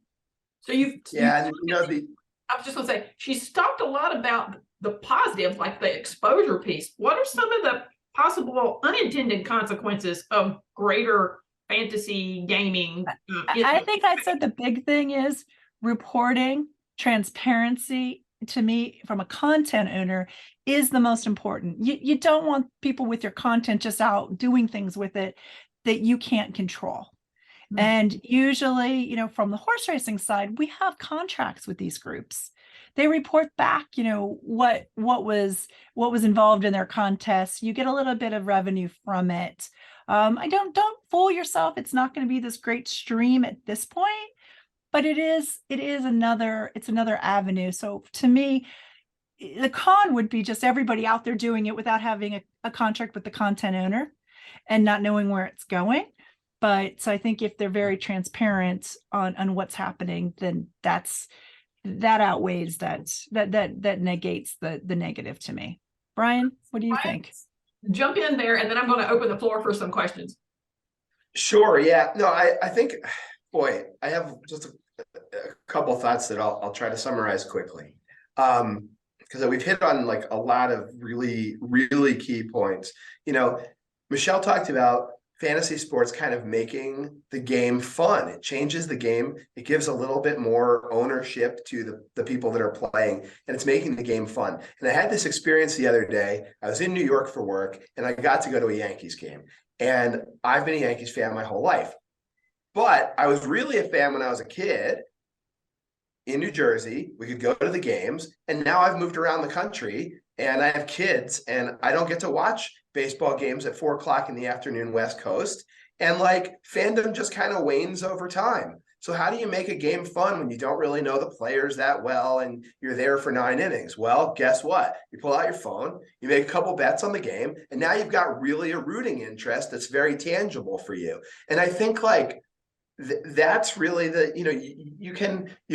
So I was just going to say, she's talked a lot about the positive, like the exposure piece. What are some of the possible unintended consequences of greater fantasy gaming? I think I said the big thing is reporting, transparency. To me, from a content owner, is the most important. You don't want people with your content just out doing things with it that you can't control. Mm-hmm. And usually, from the horse racing side, we have contracts with these groups. They report back, what was involved in their contests. You get a little bit of revenue from it. Don't fool yourself. It's not going to be this great stream at this point, but it is another avenue. So to me, the con would be just everybody out there doing it without having a contract with the content owner and not knowing where it's going. But so I think if they're very transparent on what's happening, then that outweighs that negates the negative to me. Brian, what do you think? Jump in there, and then I'm going to open the floor for some questions. Sure. Yeah. No, I think, boy, I have just a couple thoughts that I'll try to summarize quickly. Because we've hit on like a lot of really, really key points. Michele talked about fantasy sports kind of making the game fun. It changes the game. It gives a little bit more ownership to the people that are playing, and it's making the game fun. And I had this experience the other day. I was in New York for work, and I got to go to a Yankees game. And I've been a Yankees fan my whole life. But I was really a fan when I was a kid in New Jersey. We could go to the games, and now I've moved around the country and I have kids, and I don't get to watch baseball games at 4 o'clock in the afternoon West Coast. And like fandom just kind of wanes over time. So how do you make a game fun when you don't really know the players that well and you're there for 9 innings? Well, guess what? You pull out your phone, you make a couple bets on the game, and now you've got really a rooting interest that's very tangible for you. And I think like that's really the, you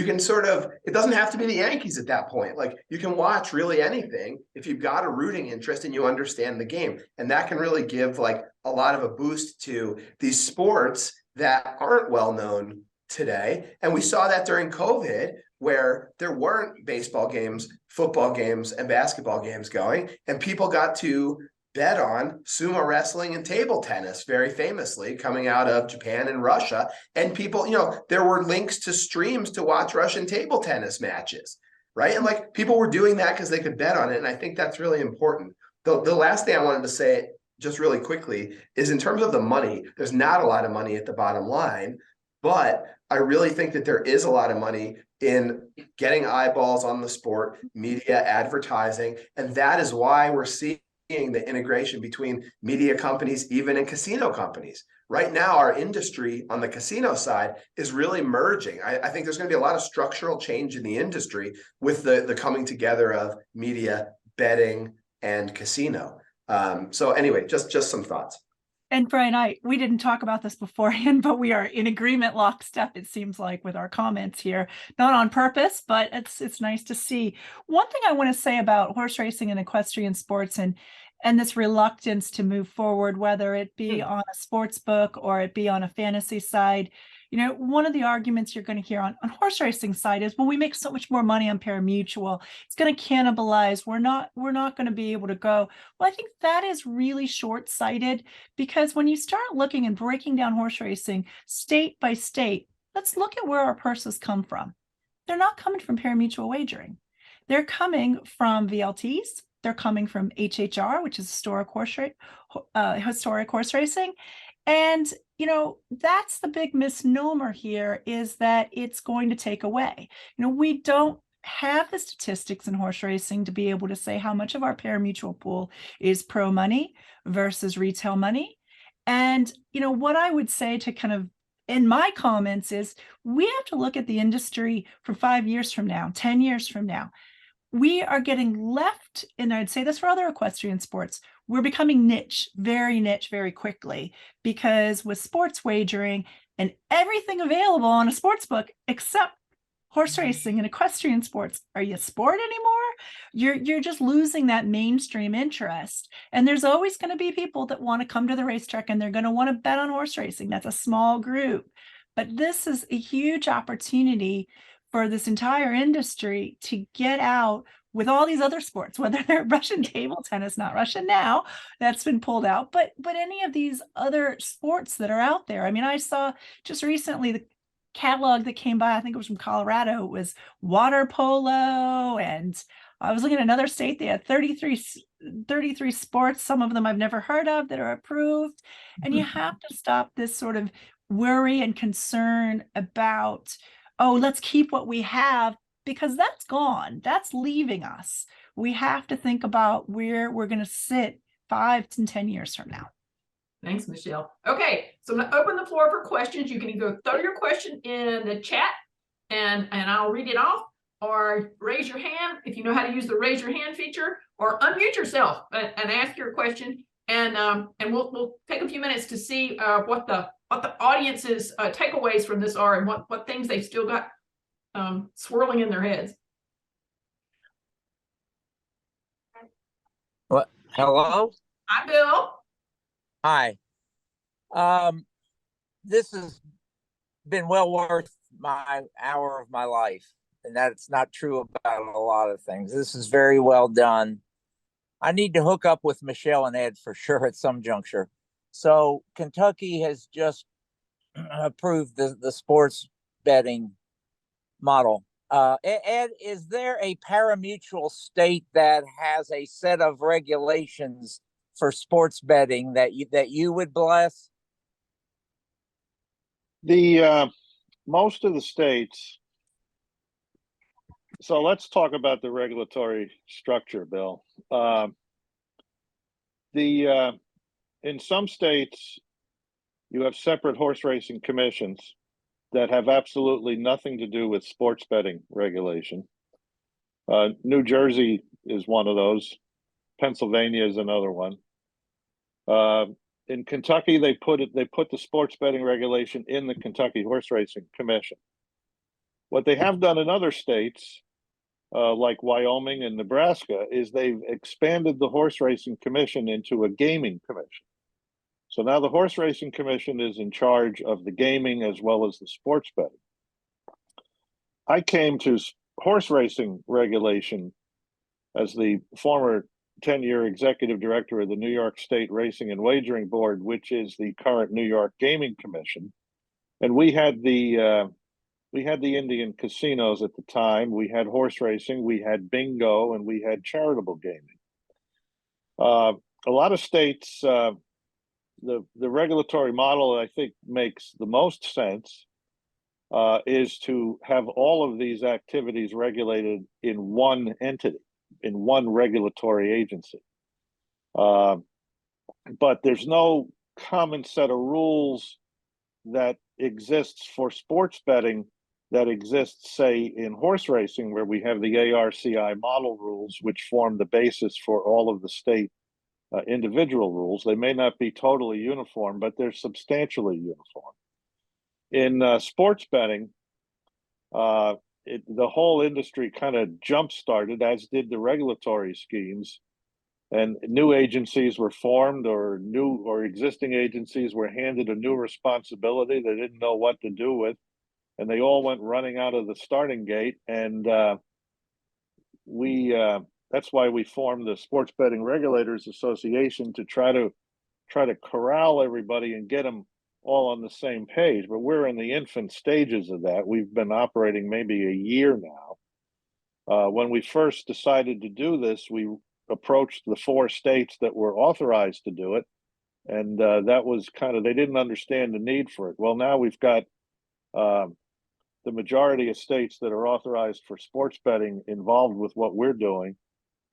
can sort of, it doesn't have to be the Yankees at that point. Like you can watch really anything if you've got a rooting interest and you understand the game. And that can really give like a lot of a boost to these sports that aren't well known today. And we saw that during COVID, where there weren't baseball games, football games, and basketball games going, and people got to bet on sumo wrestling and table tennis, very famously coming out of Japan and Russia. And people, there were links to streams to watch Russian table tennis matches, right? And like people were doing that because they could bet on it. And I think that's really important. The last thing I wanted to say just really quickly is in terms of the money, there's not a lot of money at the bottom line, but I really think that there is a lot of money in getting eyeballs on the sport, media, advertising. And that is why we're seeing the integration between media companies, even in casino companies. Right now, our industry on the casino side is really merging. I think there's going to be a lot of structural change in the industry with the coming together of media, betting, and casino. So anyway, just some thoughts. And Brian, we didn't talk about this beforehand, but we are in agreement lockstep, it seems like, with our comments here. Not on purpose, but it's nice to see. One thing I want to say about horse racing and equestrian sports and this reluctance to move forward, whether it be on a sports book or it be on a fantasy side. One of the arguments you're going to hear on horse racing side is, well, we make so much more money on pari-mutuel. It's going to cannibalize. We're not going to be able to go. Well, I think that is really short-sighted, because when you start looking and breaking down horse racing state by state, let's look at where our purses come from. They're not coming from pari-mutuel wagering. They're coming from VLTs. They're coming from HHR, which is historic horse racing. And, that's the big misnomer here, is that it's going to take away. We don't have the statistics in horse racing to be able to say how much of our pari-mutuel pool is pro money versus retail money. And, what I would say to kind of in my comments is, we have to look at the industry for 5 years from now, 10 years from now. We are getting left, and I'd say this for other equestrian sports, we're becoming niche very quickly, because with sports wagering and everything available on a sports book except horse racing and equestrian sports, are you a sport anymore? You're just losing that mainstream interest. And there's always going to be people that want to come to the racetrack and they're going to want to bet on horse racing. That's a small group. But this is a huge opportunity for this entire industry to get out with all these other sports, whether they're Russian table tennis, not Russian now, that's been pulled out, but any of these other sports that are out there. I mean, I saw just recently the catalog that came by, I think it was from Colorado, it was water polo, and I was looking at another state, they had 33 sports, some of them I've never heard of, that are approved. And you have to stop this sort of worry and concern about, oh, let's keep what we have, because that's gone. That's leaving us. We have to think about where we're going to sit 5 to 10 years from now. Thanks, Michele. Okay, so I'm going to open the floor for questions. You can either throw your question in the chat and I'll read it off, or raise your hand if you know how to use the raise your hand feature, or unmute yourself and ask your question. And we'll take a few minutes to see what the audience's takeaways from this are, and what things they've still got swirling in their heads. What? Hello? Hi, Bill. Hi. This has been well worth my hour of my life, and that's not true about a lot of things. This is very well done. I need to hook up with Michele and Ed for sure at some juncture. So Kentucky has just approved the sports betting model. Ed, is there a parimutuel state that has a set of regulations for sports betting that you would bless? The most of the states. So let's talk about the regulatory structure, Bill. In some states, you have separate horse racing commissions that have absolutely nothing to do with sports betting regulation. New Jersey is one of those. Pennsylvania is another one. In Kentucky, they put the sports betting regulation in the Kentucky Horse Racing Commission. What they have done in other states, like Wyoming and Nebraska, is they've expanded the Horse Racing Commission into a gaming commission. So now the Horse Racing Commission is in charge of the gaming as well as the sports betting. I came to horse racing regulation as the former 10-year executive director of the New York State Racing and Wagering Board, which is the current New York Gaming Commission. And we had the Indian casinos at the time. We had horse racing, we had bingo, and we had charitable gaming. A lot of states, the regulatory model that I think makes the most sense is to have all of these activities regulated in one entity, in one regulatory agency. But there's no common set of rules that exists for sports betting that exists, say, in horse racing, where we have the ARCI model rules, which form the basis for all of the state individual rules. They may not be totally uniform, but they're substantially uniform. In sports betting, the whole industry kind of jump-started, as did the regulatory schemes, and new agencies were formed, or existing agencies were handed a new responsibility they didn't know what to do with, and they all went running out of the starting gate. And that's why we formed the Sports Betting Regulators Association, to try to corral everybody and get them all on the same page. But we're in the infant stages of that. We've been operating maybe a year now. When we first decided to do this, we approached the 4 states that were authorized to do it, and that was they didn't understand the need for it. Well, now we've got the majority of states that are authorized for sports betting involved with what we're doing.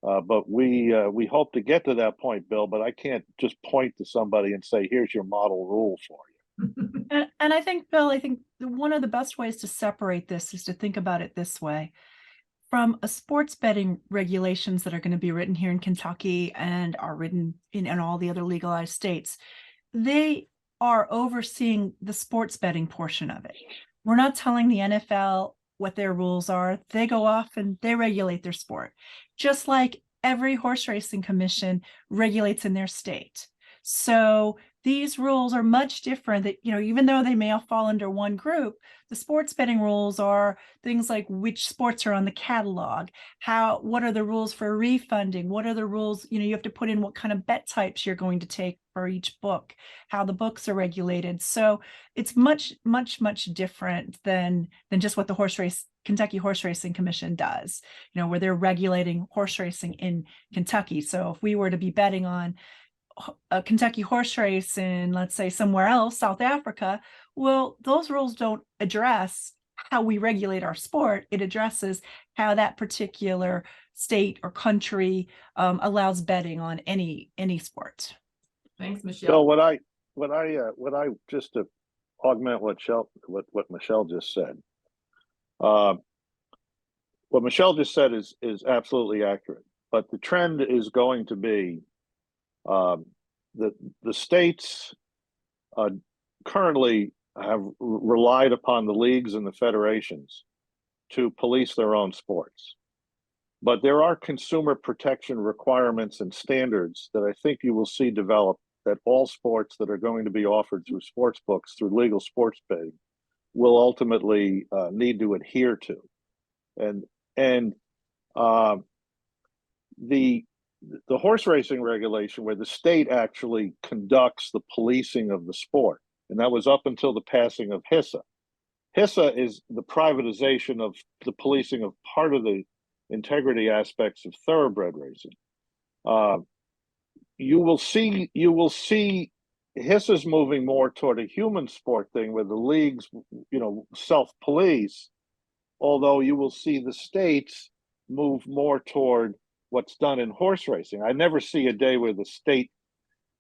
But we hope to get to that point, Bill, but I can't just point to somebody and say, here's your model rule for you. And I think, Bill, one of the best ways to separate this is to think about it this way. From a sports betting regulations that are going to be written here in Kentucky and are written in all the other legalized states, they are overseeing the sports betting portion of it. We're not telling the NFL what their rules are. They go off and they regulate their sport, just like every horse racing commission regulates in their state. So these rules are much different. That, even though they may all fall under one group, the sports betting rules are things like which sports are on the catalog, what are the rules for refunding, what are the rules, you have to put in what kind of bet types you're going to take for each book, how the books are regulated. So it's much, much, much different than just what the Kentucky Horse Racing Commission does, where they're regulating horse racing in Kentucky. So if we were to be betting on a Kentucky horse race in, let's say, somewhere else, South Africa, well, those rules don't address how we regulate our sport. It addresses how that particular state or country allows betting on any sport. Thanks, Michele. So what I just to augment what Michele just said. What Michele just said is absolutely accurate, but the trend is going to be the states currently have relied upon the leagues and the federations to police their own sports. But there are consumer protection requirements and standards that I think you will see develop, that all sports that are going to be offered through sports books, through legal sports betting, will ultimately need to adhere to. And the the horse racing regulation, where the state actually conducts the policing of the sport. And that was up until the passing of HISA. HISA is the privatization of the policing of part of the integrity aspects of thoroughbred racing. You will see HISA's moving more toward a human sport thing where the leagues, self-police, although you will see the states move more toward what's done in horse racing. I never see a day where the state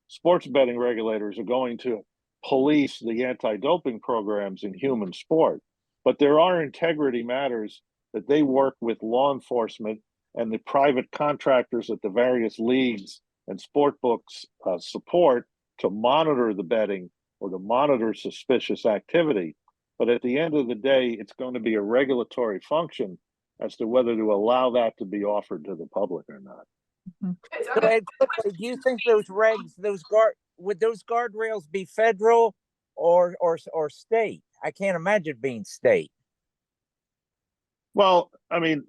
sports betting regulators are going to police the anti-doping programs in human sport. But there are integrity matters that they work with law enforcement and the private contractors at the various leagues and sport books support to monitor the betting or to monitor suspicious activity. But at the end of the day, it's going to be a regulatory function as to whether to allow that to be offered to the public or not. So Ed, quickly, do you think those regs, would those guardrails be federal or state? I can't imagine being state. Well, I mean,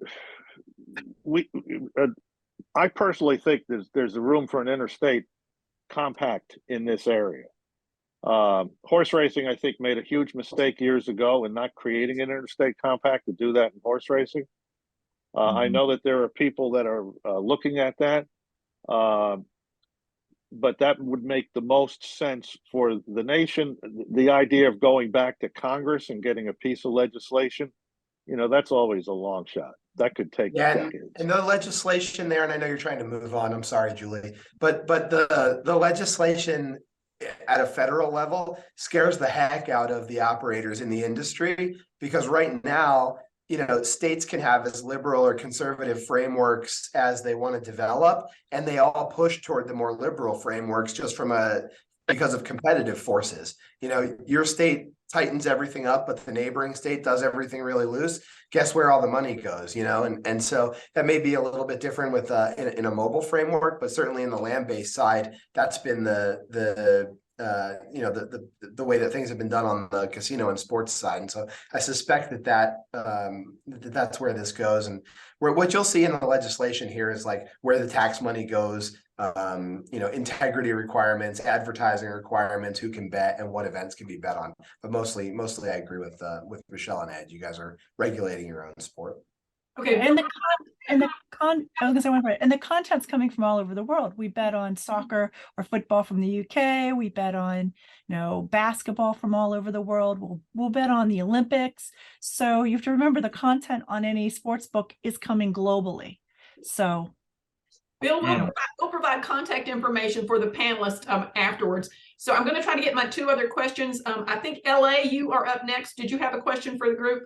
I personally think there's a room for an interstate compact in this area. Horse racing, I think, made a huge mistake years ago in not creating an interstate compact to do that in horse racing. I know that there are people that are looking at that, but that would make the most sense for the nation. The idea of going back to Congress and getting a piece of legislation, that's always a long shot. That could take decades. And the legislation there, and I know you're trying to move on, I'm sorry, Julie, but the legislation at a federal level scares the heck out of the operators in the industry, because right now, states can have as liberal or conservative frameworks as they want to develop, and they all push toward the more liberal frameworks just because of competitive forces. Your state tightens everything up, but the neighboring state does everything really loose. Guess where all the money goes, and so that may be a little bit different with in a mobile framework, but certainly in the land-based side, that's been the way that things have been done on the casino and sports side. And so I suspect that's where this goes. And what you'll see in the legislation here is like where the tax money goes, integrity requirements, advertising requirements, who can bet and what events can be bet on. But mostly I agree with Michele and Ed. You guys are regulating your own sport. Okay. And the content's coming from all over the world. We bet on soccer or football from the UK. We bet on, basketball from all over the world. We'll bet on the Olympics. So you have to remember the content on any sports book is coming globally. So Bill will provide contact information for the panelists afterwards. So I'm going to try to get my two other questions. I think LA, you are up next. Did you have a question for the group?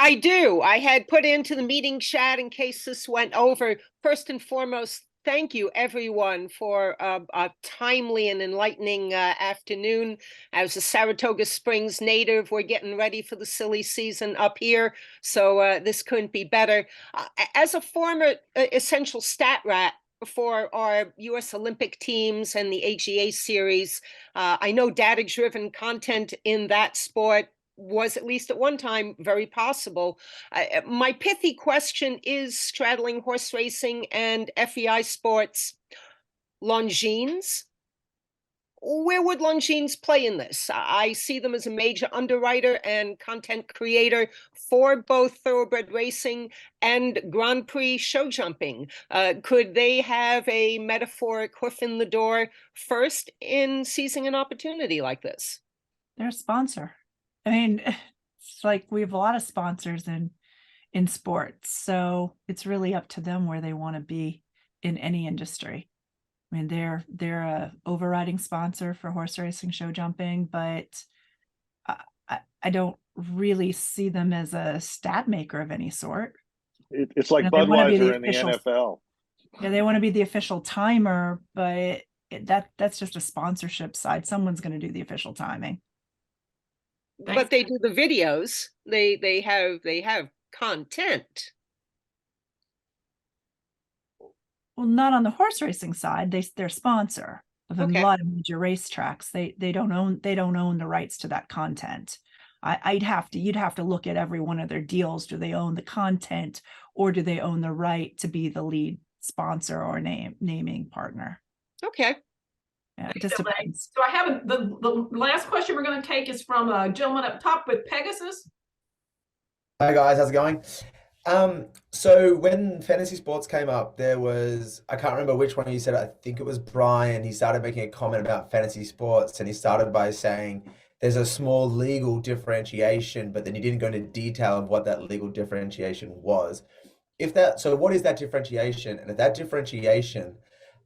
I do. I had put into the meeting chat in case this went over. First and foremost, thank you everyone for a timely and enlightening afternoon. As a Saratoga Springs native, we're getting ready for the silly season up here, so this couldn't be better. As a former essential stat rat for our U.S. Olympic teams and the AGA series, I know data-driven content in that sport was, at least at one time, very possible. My pithy question is straddling horse racing and FEI sports. Longines? Where would Longines play in this? I see them as a major underwriter and content creator for both thoroughbred racing and Grand Prix show jumping. Could they have a metaphoric hoof in the door first in seizing an opportunity like this? they're a sponsor. I mean, it's like we have a lot of sponsors in sports, so it's really up to them where they want to be in any industry. I mean, they're a overriding sponsor for horse racing, show jumping, but I don't really see them as a stat maker of any sort. It's like they wanna be Budweiser the in the official- NFL. Yeah, they want to be the official timer, but that's just a sponsorship side. Someone's going to do the official timing. But they do the videos. They have content. Well, not on the horse racing side. They're sponsor of a Okay. lot of major racetracks. They don't own the rights to that content. you'd have to look at every one of their deals. Do they own the content, or do they own the right to be the lead sponsor or naming partner? Okay. Yeah, it just depends. So I have the last question we're going to take is from a gentleman up top with Pegasus. Hi guys, how's it going? So when fantasy sports came up, there was, I can't remember which one you said, I think it was Brian. He started making a comment about fantasy sports, and he started by saying there's a small legal differentiation, but then he didn't go into detail of what that legal differentiation was. So what is that differentiation? And if that differentiation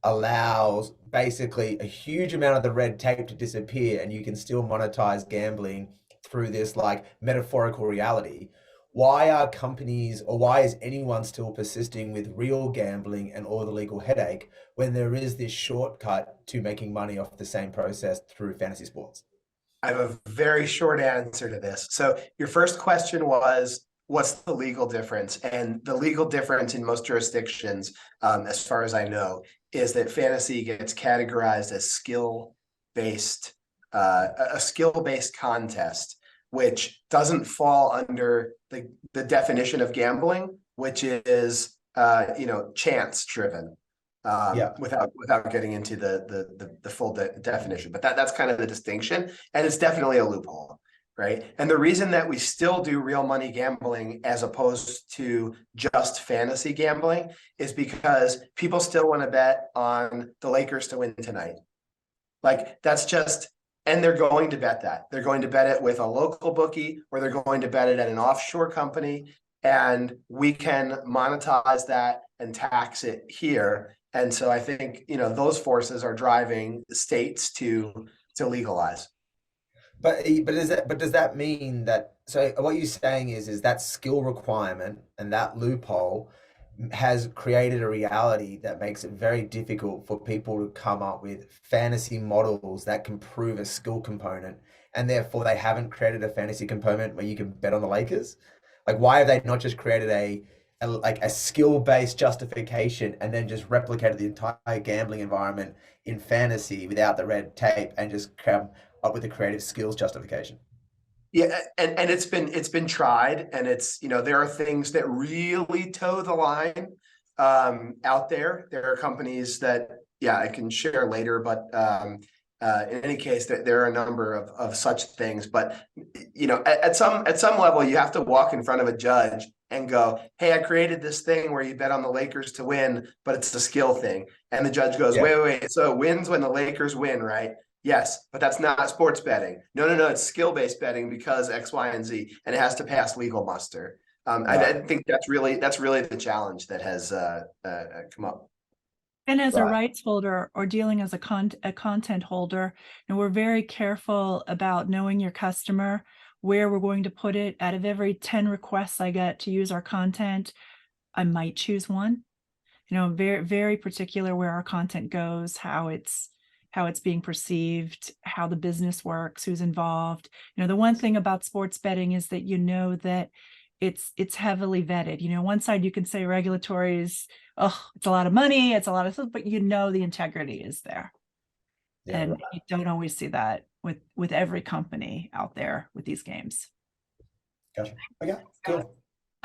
allows basically a huge amount of the red tape to disappear, and you can still monetize gambling through this like metaphorical reality, why are companies, or why is anyone still persisting with real gambling and all the legal headache when there is this shortcut to making money off the same process through fantasy sports? I have a very short answer to this. So your first question was, what's the legal difference? And the legal difference in most jurisdictions, as far as I know, is that fantasy gets categorized as skill-based, a skill-based contest, which doesn't fall under the definition of gambling, which is chance driven, without getting into the full definition. But that's kind of the distinction, and it's definitely a loophole, right? And the reason that we still do real money gambling as opposed to just fantasy gambling is because people still want to bet on the Lakers to win tonight. Like, that's just, and they're going to bet that. They're going to bet it with a local bookie, or they're going to bet it at an offshore company, and we can monetize that and tax it here. And so I think, those forces are driving states to legalize. But does that mean that, so what you're saying is that skill requirement and that loophole has created a reality that makes it very difficult for people to come up with fantasy models that can prove a skill component, and therefore they haven't created a fantasy component where you can bet on the Lakers? Like, why have they not just created a skill-based justification and then just replicated the entire gambling environment in fantasy without the red tape and just come up with a creative skills justification? Yeah, and it's been tried, and it's, there are things that really toe the line out there. There are companies that, I can share later, but in any case, there are a number of such things. But at some level, you have to walk in front of a judge and go, "Hey, I created this thing where you bet on the Lakers to win, but it's a skill thing." And the judge goes, "Wait, so it wins when the Lakers win, right?" "Yes, but that's not sports betting." No, it's skill-based betting because X, Y, and Z, and it has to pass legal muster. I think that's really the challenge that has come up. And as a rights holder or dealing as a content holder, we're very careful about knowing your customer, where we're going to put it. Out of every 10 requests I get to use our content, I might choose one. Very, very particular where our content goes, how it's being perceived, how the business works, who's involved. The one thing about sports betting is that that it's heavily vetted. One side you can say regulatory is, it's a lot of money, it's a lot of stuff, but the integrity is there. And you don't always see that with every company out there with these games. Gotcha. Okay, cool.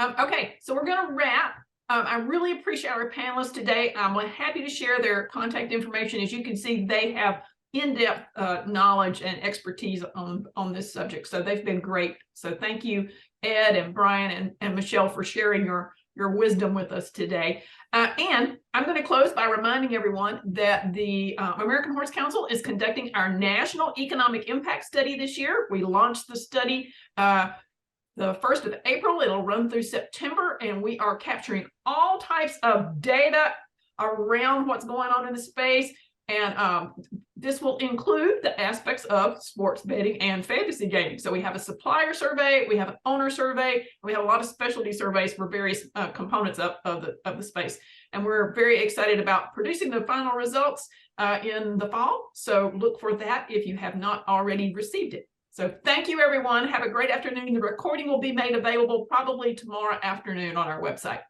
Okay, so we're going to wrap. I really appreciate our panelists today. I'm happy to share their contact information. As you can see, they have in-depth knowledge and expertise on this subject. So they've been great. So thank you, Ed and Brian and Michele, for sharing your wisdom with us today. And I'm going to close by reminding everyone that the American Horse Council is conducting our National Economic Impact Study this year. We launched the study the 1st of April. It'll run through September, and we are capturing all types of data around what's going on in the space. And this will include the aspects of sports betting and fantasy gaming. So we have a supplier survey, we have an owner survey, we have a lot of specialty surveys for various components of the space. And we're very excited about producing the final results in the fall. So look for that if you have not already received it. So thank you, everyone. Have a great afternoon. The recording will be made available probably tomorrow afternoon on our website.